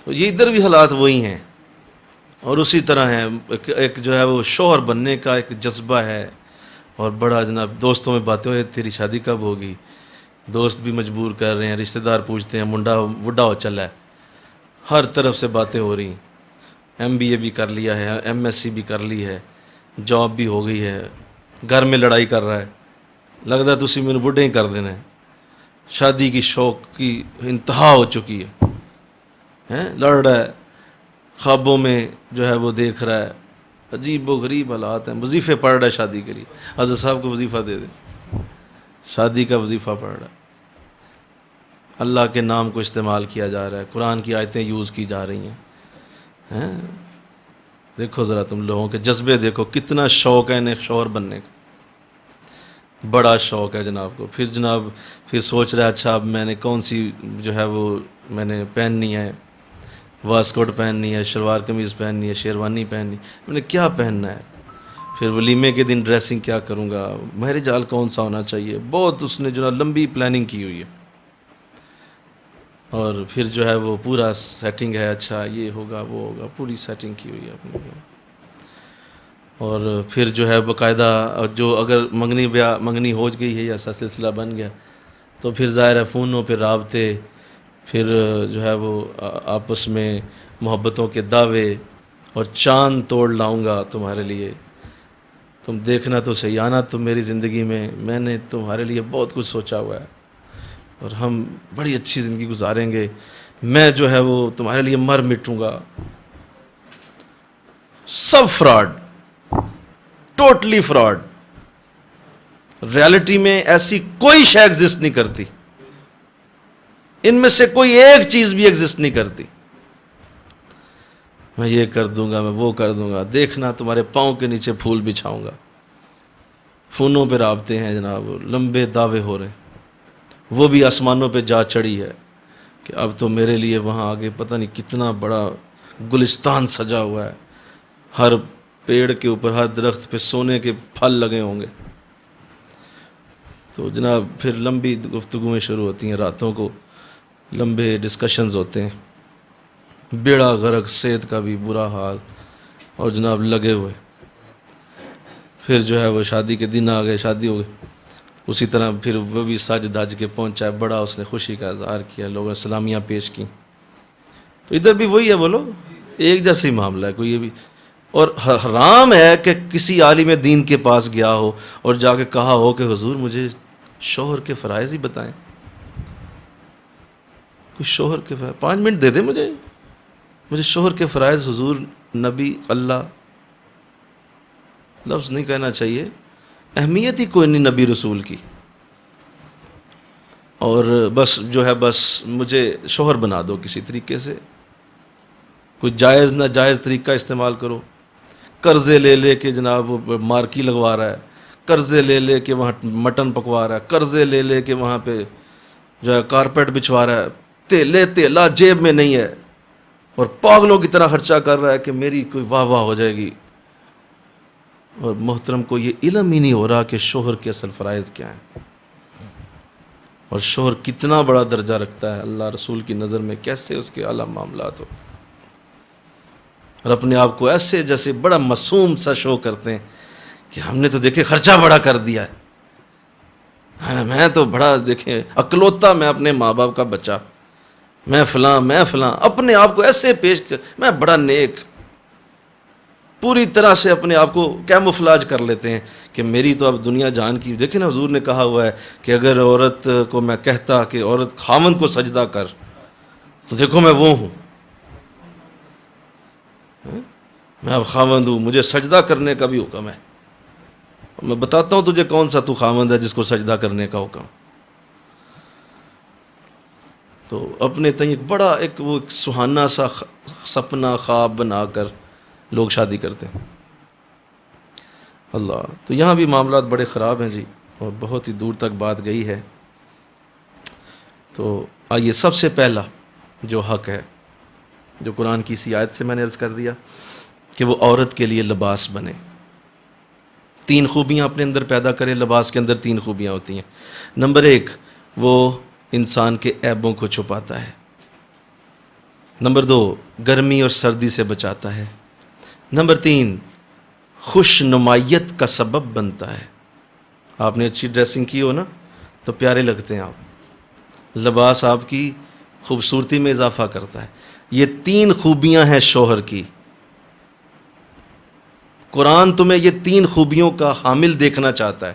تو یہ ادھر بھی حالات وہی ہیں، اور اسی طرح ہیں. ایک جو ہے وہ شوہر بننے کا ایک جذبہ ہے، اور بڑا جناب دوستوں میں باتیں ہوئے تیری شادی کب ہوگی، دوست بھی مجبور کر رہے ہیں، رشتہ دار پوچھتے ہیں منڈا بڈھا ہو چلا ہے، ہر طرف سے باتیں ہو رہی ہیں. MBA بھی کر لیا ہے، MSc بھی کر لی ہے، جاب بھی ہو گئی ہے، گھر میں لڑائی کر رہا ہے، لگتا ہے تسی میرے بڈھے ہی کر دینا ہے. شادی کی شوق کی انتہا ہو چکی ہے، لڑ رہا ہے، خوابوں میں جو ہے وہ دیکھ رہا ہے. عجیب و غریب حالات ہیں. وظیفے پڑھ رہا ہے شادی کے لیے، حضرت صاحب کو وظیفہ دے دیں، شادی کا وظیفہ پڑھ رہا ہے. اللہ کے نام کو استعمال کیا جا رہا ہے، قرآن کی آیتیں یوز کی جا رہی ہیں. دیکھو ذرا تم لوگوں کے جذبے دیکھو، کتنا شوق ہے انہیں شوہر بننے کا، بڑا شوق ہے جناب کو. پھر جناب پھر سوچ رہا ہے اچھا اب میں نے کون سی جو ہے وہ میں نے پہننی ہے، واسکوٹ پہننی ہے، شلوار قمیض پہننی ہے، شیروانی پہننی، میں نے کیا پہننا ہے. پھر ولیمے کے دن ڈریسنگ کیا کروں گا، مہرج حال کون سا ہونا چاہیے. بہت اس نے جو ہے لمبی پلاننگ کی ہوئی ہے. اور پھر جو ہے وہ پورا سیٹنگ ہے، اچھا یہ ہوگا وہ ہوگا، پوری سیٹنگ کی ہوئی ہے اپنی. اور پھر جو ہے باقاعدہ جو اگر منگنی ہو گئی ہے یا ایسا سلسلہ بن گیا تو پھر ظاہر ہے فونوں پہ رابطے، پھر جو ہے وہ آپس میں محبتوں کے دعوے، اور چاند توڑ لاؤں گا تمہارے لیے، تم دیکھنا تو صحیح، آنا تو میری زندگی میں نے تمہارے لیے بہت کچھ سوچا ہوا ہے، اور ہم بڑی اچھی زندگی گزاریں گے، میں جو ہے وہ تمہارے لیے مر مٹوں گا. سب فراڈ، ٹوٹلی فراڈ. ریالٹی میں ایسی کوئی شے ایگزسٹ نہیں کرتی، ان میں سے کوئی ایک چیز بھی ایگزسٹ نہیں کرتی. میں یہ کر دوں گا، میں وہ کر دوں گا، دیکھنا تمہارے پاؤں کے نیچے پھول بچھاؤں گا. فونوں پہ رابطے ہیں جناب، لمبے دعوے ہو رہے ہیں. وہ بھی آسمانوں پہ جا چڑھی ہے کہ اب تو میرے لیے وہاں آگے پتہ نہیں کتنا بڑا گلستان سجا ہوا ہے، ہر پیڑ کے اوپر، ہر درخت پہ سونے کے پھل لگے ہوں گے. تو جناب پھر لمبی گفتگویں شروع ہوتی ہیں، راتوں کو لمبے ڈسکشنز ہوتے ہیں، بیڑا غرق، صحت کا بھی برا حال، اور جناب لگے ہوئے. پھر جو ہے وہ شادی کے دن آ گئے، شادی ہو گئی. اسی طرح پھر وہ بھی سج دھج کے پہنچا ہے، بڑا اس نے خوشی کا اظہار کیا، لوگوں نے سلامیاں پیش کی. تو ادھر بھی وہی ہے، بولو ایک جیسا ہی معاملہ ہے. کوئی یہ بھی، اور حرام ہے کہ کسی عالم دین کے پاس گیا ہو اور جا کے کہا ہو کہ حضور مجھے شوہر کے فرائض ہی بتائیں. کوئی شوہر کے فرائض 5 منٹ دے دے مجھے شوہر کے فرائض، حضور، نبی، اللہ لفظ نہیں کہنا چاہیے، اہمیت ہی کوئی نہیں نبی رسول کی. اور بس جو ہے بس مجھے شوہر بنا دو کسی طریقے سے، کوئی جائز ناجائز طریقہ استعمال کرو. قرضے لے کے جناب وہ مارکی لگوا رہا ہے، قرضے لے کے وہاں مٹن پکوا رہا ہے، قرضے لے کے وہاں پہ جو ہے کارپیٹ بچھوا رہا ہے، تیلا جیب میں نہیں ہے، اور پاگلوں کی طرح خرچہ کر رہا ہے کہ میری کوئی واہ واہ ہو جائے گی. اور محترم کو یہ علم ہی نہیں ہو رہا کہ شوہر کے اصل فرائض کیا ہیں، اور شوہر کتنا بڑا درجہ رکھتا ہے اللہ رسول کی نظر میں، کیسے اس کے اعلیٰ معاملات ہوتے ہیں، اور اپنے آپ کو ایسے جیسے بڑا معصوم سا شو کرتے ہیں کہ ہم نے تو دیکھے خرچہ بڑا کر دیا ہے، میں تو بڑا دیکھیں اکلوتا، میں اپنے ماں باپ کا بچہ، میں فلاں، اپنے آپ کو ایسے پیش کر، میں بڑا نیک، پوری طرح سے اپنے آپ کو کیموفلاج کر لیتے ہیں کہ میری تو اب دنیا جان کی۔ دیکھیں نا حضور نے کہا ہوا ہے کہ اگر عورت کو میں کہتا کہ عورت خاوند کو سجدہ کر تو دیکھو میں وہ ہوں، میں اب خاوند ہوں، مجھے سجدہ کرنے کا بھی حکم ہے، میں بتاتا ہوں تجھے کون سا تو خاوند ہے جس کو سجدہ کرنے کا حکم۔ تو اپنے تئیں ایک بڑا وہ ایک سہانا سا سپنا خواب بنا کر لوگ شادی کرتے ہیں۔ اللہ، تو یہاں بھی معاملات بڑے خراب ہیں جی، اور بہت ہی دور تک بات گئی ہے۔ تو آئیے، سب سے پہلا جو حق ہے، جو قرآن کی اسی آیت سے میں نے عرض کر دیا کہ وہ عورت کے لیے لباس بنے، 3 خوبیاں اپنے اندر پیدا کرے۔ لباس کے اندر 3 خوبیاں ہوتی ہیں۔ نمبر 1، وہ انسان کے عیبوں کو چھپاتا ہے۔ نمبر 2، گرمی اور سردی سے بچاتا ہے۔ نمبر 3، خوش نمائیت کا سبب بنتا ہے۔ آپ نے اچھی ڈریسنگ کی ہو نا تو پیارے لگتے ہیں آپ، لباس آپ کی خوبصورتی میں اضافہ کرتا ہے۔ یہ 3 خوبیاں ہیں شوہر کی۔ قرآن تمہیں یہ 3 خوبیوں کا حامل دیکھنا چاہتا ہے،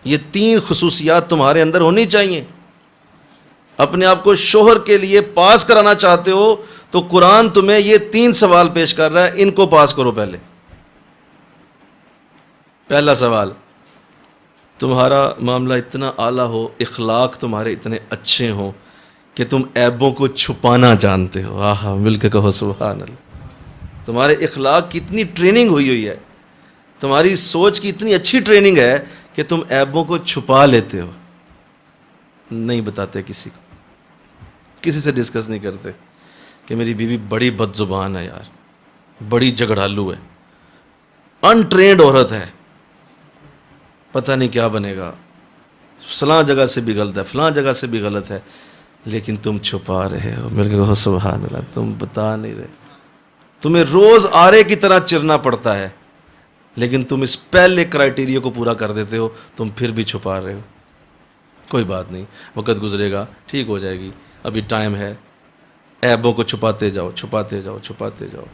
یہ 3 خصوصیات تمہارے اندر ہونی چاہیے۔ اپنے آپ کو شوہر کے لیے پاس کرانا چاہتے ہو تو قرآن تمہیں یہ 3 سوال پیش کر رہا ہے، ان کو پاس کرو۔ پہلا سوال، تمہارا معاملہ اتنا اعلیٰ ہو، اخلاق تمہارے اتنے اچھے ہوں کہ تم عیبوں کو چھپانا جانتے ہو۔ آہا، مل کے کہو سبحان اللہ۔ تمہارے اخلاق کی اتنی ٹریننگ ہوئی ہے، تمہاری سوچ کی اتنی اچھی ٹریننگ ہے کہ تم عیبوں کو چھپا لیتے ہو، نہیں بتاتے کسی کو، کسی سے ڈسکس نہیں کرتے کہ میری بیوی بڑی بد زبان ہے یار، بڑی جھگڑالو ہے، انٹرینڈ عورت ہے، پتہ نہیں کیا بنے گا، فلاں جگہ سے بھی غلط ہے، فلاں جگہ سے بھی غلط ہے، لیکن تم چھپا رہے ہو۔ میرے کو سبحان اللہ، تم بتا نہیں رہے، تمہیں روز آرے کی طرح چرنا پڑتا ہے، لیکن تم اس پہلے کرائٹیریا کو پورا کر دیتے ہو، تم پھر بھی چھپا رہے ہو۔ کوئی بات نہیں، وقت گزرے گا، ٹھیک ہو جائے گی، ابھی ٹائم ہے۔ عیبوں کو چھپاتے جاؤ، چھپاتے جاؤ، چھپاتے جاؤ۔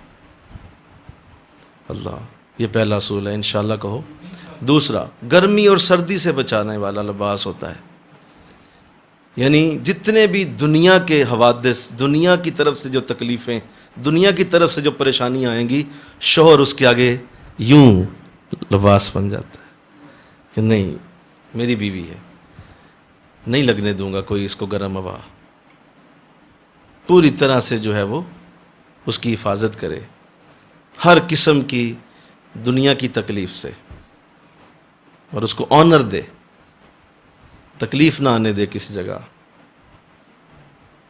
اللہ، یہ پہلا اصول ہے، انشاءاللہ کہو۔ دوسرا، گرمی اور سردی سے بچانے والا لباس ہوتا ہے، یعنی جتنے بھی دنیا کے حوادث، دنیا کی طرف سے جو تکلیفیں، دنیا کی طرف سے جو پریشانیاں آئیں گی، شوہر اس کے آگے یوں لباس بن جاتا ہے کہ نہیں، میری بیوی ہے، نہیں لگنے دوں گا کوئی اس کو گرم ہوا، پوری طرح سے جو ہے وہ اس کی حفاظت کرے، ہر قسم کی دنیا کی تکلیف سے، اور اس کو آنر دے، تکلیف نہ آنے دے کسی جگہ،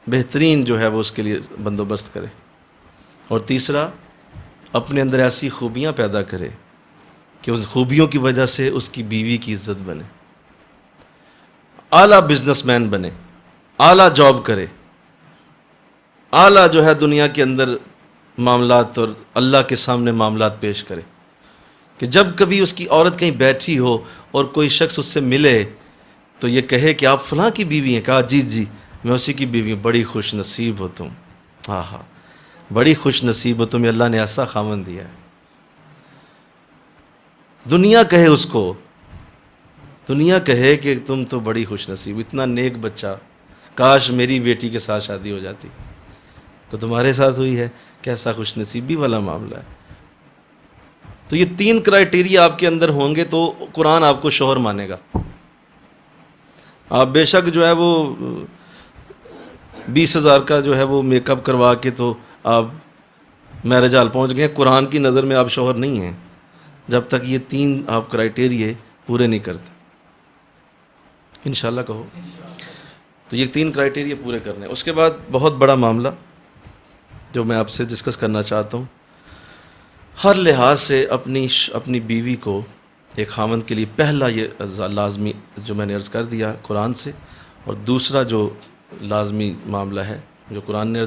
بہترین جو ہے وہ اس کے لیے بندوبست کرے۔ اور تیسرا، اپنے اندر ایسی خوبیاں پیدا کرے کہ اس خوبیوں کی وجہ سے اس کی بیوی کی عزت بنے، اعلیٰ بزنس مین بنے، اعلیٰ جاب کرے، اعلیٰ جو ہے دنیا کے اندر معاملات اور اللہ کے سامنے معاملات پیش کرے، کہ جب کبھی اس کی عورت کہیں بیٹھی ہو اور کوئی شخص اس سے ملے تو یہ کہے کہ آپ فلاں کی بیوی ہیں؟ کہا جی جی میں اسی کی بیوی ہوں، بڑی خوش نصیب ہو تم، ہاں ہاں بڑی خوش نصیب ہو تمہیں، اللہ نے ایسا خاوند دیا ہے۔ دنیا کہے اس کو، دنیا کہے کہ تم تو بڑی خوش نصیب، اتنا نیک بچہ، کاش میری بیٹی کے ساتھ شادی ہو جاتی، تو تمہارے ساتھ ہوئی ہے، کیسا خوش نصیبی والا معاملہ ہے۔ تو یہ 3 کرائٹیریا آپ کے اندر ہوں گے تو قرآن آپ کو شوہر مانے گا۔ آپ بے شک جو ہے وہ 20,000 کا جو ہے وہ میک اپ کروا کے تو آپ میرج ہال پہنچ گئے، قرآن کی نظر میں آپ شوہر نہیں ہیں جب تک یہ 3 آپ کرائٹیریا پورے نہیں کرتے۔ انشاءاللہ کہو۔ تو یہ 3 کرائٹیریا پورے کرنے ہیں۔ اس کے بعد بہت بڑا معاملہ جو میں آپ سے ڈسکس کرنا چاہتا ہوں، ہر لحاظ سے اپنی بیوی کو ایک خاوند کے لیے پہلا یہ لازمی جو میں نے عرض کر دیا قرآن سے، اور دوسرا جو لازمی معاملہ ہے جو قرآن نے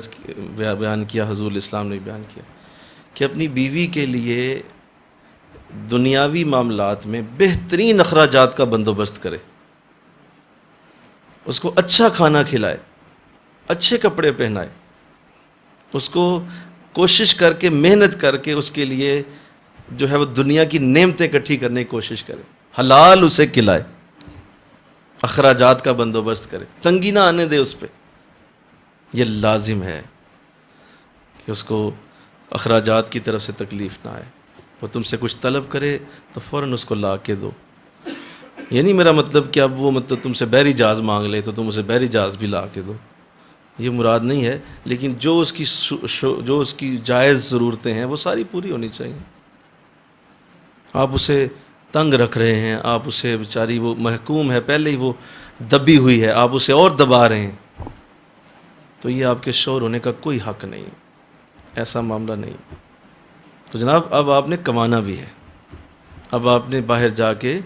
بیان کیا، حضور الاسلام نے بیان کیا، کہ اپنی بیوی کے لیے دنیاوی معاملات میں بہترین اخراجات کا بندوبست کرے، اس کو اچھا کھانا کھلائے، اچھے کپڑے پہنائے، اس کو کوشش کر کے محنت کر کے اس کے لیے جو ہے وہ دنیا کی نعمتیں اکٹھی کرنے کی کوشش کرے، حلال اسے کھلائے، اخراجات کا بندوبست کرے، تنگی نہ آنے دے اس پہ۔ یہ لازم ہے کہ اس کو اخراجات کی طرف سے تکلیف نہ آئے۔ وہ تم سے کچھ طلب کرے تو فوراً اس کو لا کے دو۔ یہ نہیں میرا مطلب کہ اب وہ تم سے بحری جہاز مانگ لے تو تم اسے بحری جہاز بھی لا کے دو، یہ مراد نہیں ہے، لیکن جو اس کی جائز ضرورتیں ہیں وہ ساری پوری ہونی چاہیے۔ آپ اسے تنگ رکھ رہے ہیں، آپ اسے بیچاری وہ محکوم ہے، پہلے ہی وہ دبی ہوئی ہے، آپ اسے اور دبا رہے ہیں، تو یہ آپ کے شوہر ہونے کا کوئی حق نہیں، ایسا معاملہ نہیں۔ تو جناب اب آپ نے کمانا بھی ہے، اب آپ نے باہر جا کے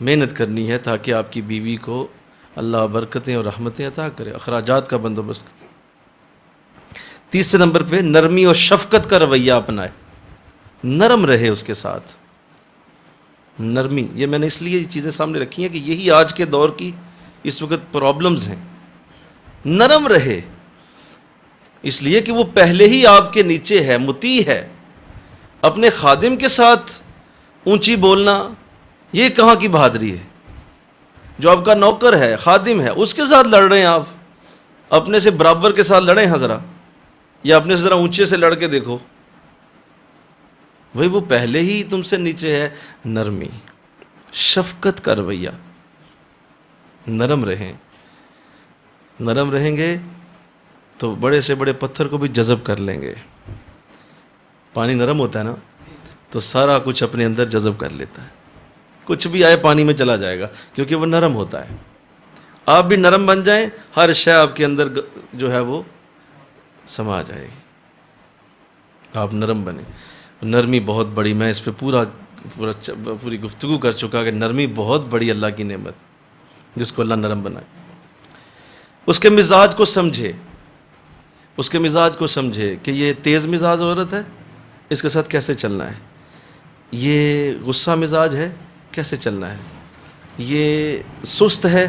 محنت کرنی ہے تاکہ آپ کی بیوی کو اللہ برکتیں اور رحمتیں عطا کرے، اخراجات کا بندوبست کرے۔ تیسرے نمبر پہ نرمی اور شفقت کا رویہ اپنائے، نرم رہے اس کے ساتھ۔ نرمی، یہ میں نے اس لیے یہ چیزیں سامنے رکھی ہیں کہ یہی آج کے دور کی اس وقت پرابلمز ہیں۔ نرم رہے، اس لیے کہ وہ پہلے ہی آپ کے نیچے ہے، مطیع ہے۔ اپنے خادم کے ساتھ اونچی بولنا یہ کہاں کی بہادری ہے؟ جو آپ کا نوکر ہے، خادم ہے، اس کے ساتھ لڑ رہے ہیں آپ، اپنے سے برابر کے ساتھ لڑیں ہاں ذرا، یا اپنے سے ذرا اونچے سے لڑ کے دیکھو، بھئی وہ پہلے ہی تم سے نیچے ہے۔ نرمی، شفقت کا رویہ، نرم رہیں۔ نرم رہیں گے تو بڑے سے بڑے پتھر کو بھی جذب کر لیں گے۔ پانی نرم ہوتا ہے نا تو سارا کچھ اپنے اندر جذب کر لیتا ہے، کچھ بھی آئے پانی میں چلا جائے گا کیونکہ وہ نرم ہوتا ہے۔ آپ بھی نرم بن جائیں، ہر شے آپ کے اندر جو ہے وہ سما جائے گی۔ آپ نرم بنیں۔ نرمی بہت بڑی، میں اس پہ پوری گفتگو کر چکا کہ نرمی بہت بڑی اللہ کی نعمت، جس کو اللہ نرم بنائے۔ اس کے مزاج کو سمجھے، اس کے مزاج کو سمجھے کہ یہ تیز مزاج عورت ہے، اس کے ساتھ کیسے چلنا ہے، یہ غصہ مزاج ہے، کیسے چلنا ہے، یہ سست ہے،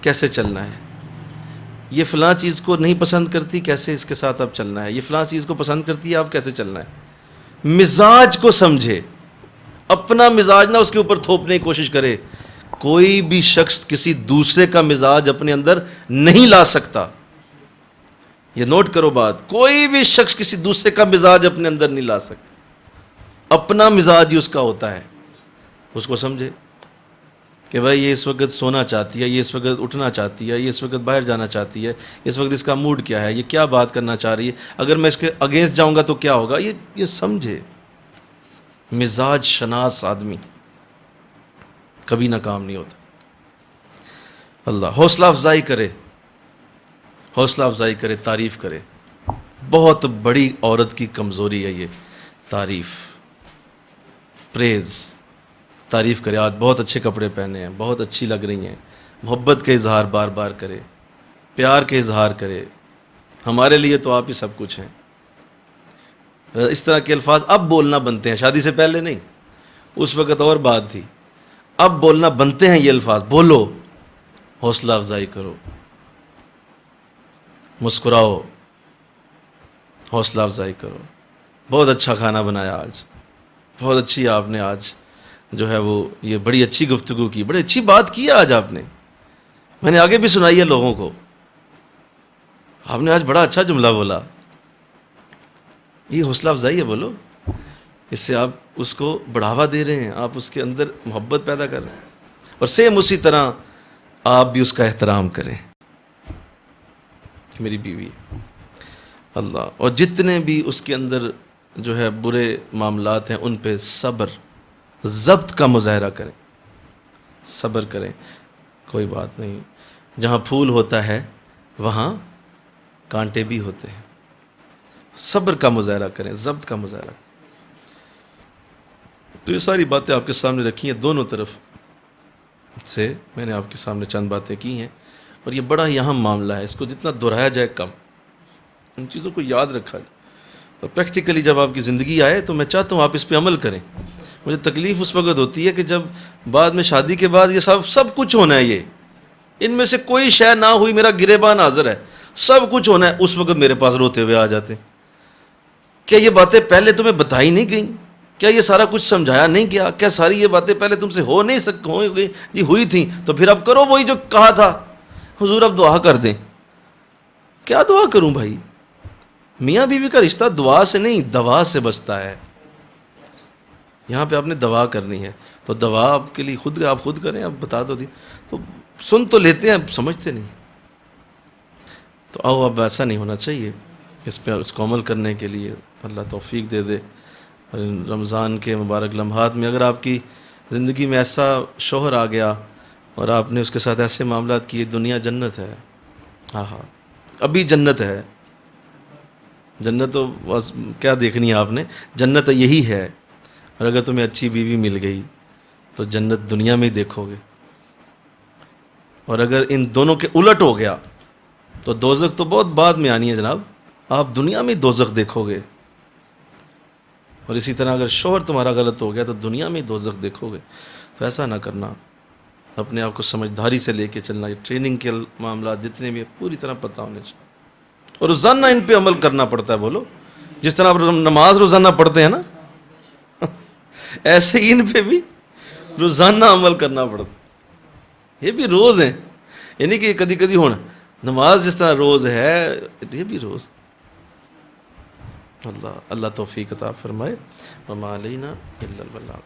کیسے چلنا ہے، یہ فلاں چیز کو نہیں پسند کرتی، کیسے اس کے ساتھ اب چلنا ہے، یہ فلاں چیز کو پسند کرتی ہے، اب کیسے چلنا ہے۔ مزاج کو سمجھے، اپنا مزاج نہ اس کے اوپر تھوپنے کی کوشش کرے۔ کوئی بھی شخص کسی دوسرے کا مزاج اپنے اندر نہیں لا سکتا، یہ نوٹ کرو بات، کوئی بھی شخص کسی دوسرے کا مزاج اپنے اندر نہیں لا سکتا، اپنا مزاج ہی اس کا ہوتا ہے۔ اس کو سمجھے کہ بھائی یہ اس وقت سونا چاہتی ہے، یہ اس وقت اٹھنا چاہتی ہے، یہ اس وقت باہر جانا چاہتی ہے، اس وقت اس کا موڈ کیا ہے، یہ کیا بات کرنا چاہ رہی ہے، اگر میں اس کے اگینسٹ جاؤں گا تو کیا ہوگا، یہ سمجھے۔ مزاج شناس آدمی کبھی ناکام نہیں ہوتا۔ اللہ حوصلہ افزائی کرے، حوصلہ افزائی کرے، تعریف کرے۔ بہت بڑی عورت کی کمزوری ہے یہ، تعریف، پریز، تعریف کرے۔ آج بہت اچھے کپڑے پہنے ہیں، بہت اچھی لگ رہی ہیں، محبت کا اظہار بار بار کرے، پیار کے اظہار کرے۔ ہمارے لیے تو آپ ہی سب کچھ ہیں۔ اس طرح کے الفاظ اب بولنا بنتے ہیں، شادی سے پہلے نہیں، اس وقت اور بات تھی، اب بولنا بنتے ہیں یہ الفاظ۔ بولو، حوصلہ افزائی کرو، مسکراؤ، حوصلہ افزائی کرو۔ بہت اچھا کھانا بنایا آج، بہت اچھی آپ نے آج جو ہے وہ یہ بڑی اچھی گفتگو کی، بڑی اچھی بات کی آج آپ نے، میں نے آگے بھی سنائی ہے لوگوں کو، آپ نے آج بڑا اچھا جملہ بولا۔ یہ حوصلہ افزائی ہے، بولو، اس سے آپ اس کو بڑھاوا دے رہے ہیں، آپ اس کے اندر محبت پیدا کر رہے ہیں، اور سیم اسی طرح آپ بھی اس کا احترام کریں۔ میری بیوی اللہ، اور جتنے بھی اس کے اندر جو ہے برے معاملات ہیں ان پہ صبر، ضبط کا مظاہرہ کریں، صبر کریں، کوئی بات نہیں، جہاں پھول ہوتا ہے وہاں کانٹے بھی ہوتے ہیں، صبر کا مظاہرہ کریں، ضبط کا مظاہرہ کریں۔ تو یہ ساری باتیں آپ کے سامنے رکھی ہیں، دونوں طرف سے میں نے آپ کے سامنے چند باتیں کی ہیں، اور یہ بڑا ہی اہم معاملہ ہے، اس کو جتنا دہرایا جائے کم، ان چیزوں کو یاد رکھا جائے، اور پریکٹیکلی جب آپ کی زندگی آئے تو میں چاہتا ہوں آپ اس پہ عمل کریں۔ مجھے تکلیف اس وقت ہوتی ہے کہ جب بعد میں شادی کے بعد یہ سب کچھ ہونا ہے، یہ ان میں سے کوئی شے نہ ہوئی، میرا گریبان حاضر ہے، سب کچھ ہونا ہے، اس وقت میرے پاس روتے ہوئے آ جاتے ہیں، کیا یہ باتیں پہلے تمہیں بتائی نہیں گئیں؟ کیا یہ سارا کچھ سمجھایا نہیں گیا؟ کیا ساری یہ باتیں پہلے تم سے ہو نہیں گئی؟ جی ہوئی تھیں، تو پھر اب کرو وہی جو کہا تھا، حضور اب دعا کر دیں۔ کیا دعا کروں بھائی؟ میاں بیوی کا رشتہ دعا سے نہیں دوا سے بچتا ہے، یہاں پہ آپ نے دوا کرنی ہے، تو دوا آپ کے لیے آپ خود کریں، آپ بتا دو دی تو سن تو لیتے ہیں، سمجھتے نہیں۔ تو آؤ اب ایسا نہیں ہونا چاہیے، اس کو عمل کرنے کے لیے اللہ توفیق دے دے۔ رمضان کے مبارک لمحات میں اگر آپ کی زندگی میں ایسا شوہر آ گیا اور آپ نے اس کے ساتھ ایسے معاملات کیے، دنیا جنت ہے، ہاں ہاں ابھی جنت ہے، جنت تو بس کیا دیکھنی ہے آپ نے، جنت یہی ہے۔ اور اگر تمہیں اچھی بیوی مل گئی تو جنت دنیا میں ہی دیکھو گے، اور اگر ان دونوں کے الٹ ہو گیا تو دوزخ تو بہت بعد میں آنی ہے جناب، آپ دنیا میں ہی دوزخ دیکھو گے۔ اور اسی طرح اگر شوہر تمہارا غلط ہو گیا تو دنیا میں ہی دوزخ دیکھو گے۔ تو ایسا نہ کرنا، اپنے آپ کو سمجھداری سے لے کے چلنا، یہ ٹریننگ کے معاملات جتنے بھی پوری طرح پتہ ہونے چاہیے، اور روزانہ ان پہ عمل کرنا پڑتا ہے۔ بولو، جس طرح آپ نماز روزانہ پڑھتے ہیں نا، ایسے ہی ان پہ بھی روزانہ عمل کرنا پڑتا ہے، یہ بھی روز ہیں، یعنی کہ کدی کدی ہونا، نماز جس طرح روز ہے یہ بھی روز۔ اللہ توفیق عطا فرمائے۔ وما علینا الا البلاغ۔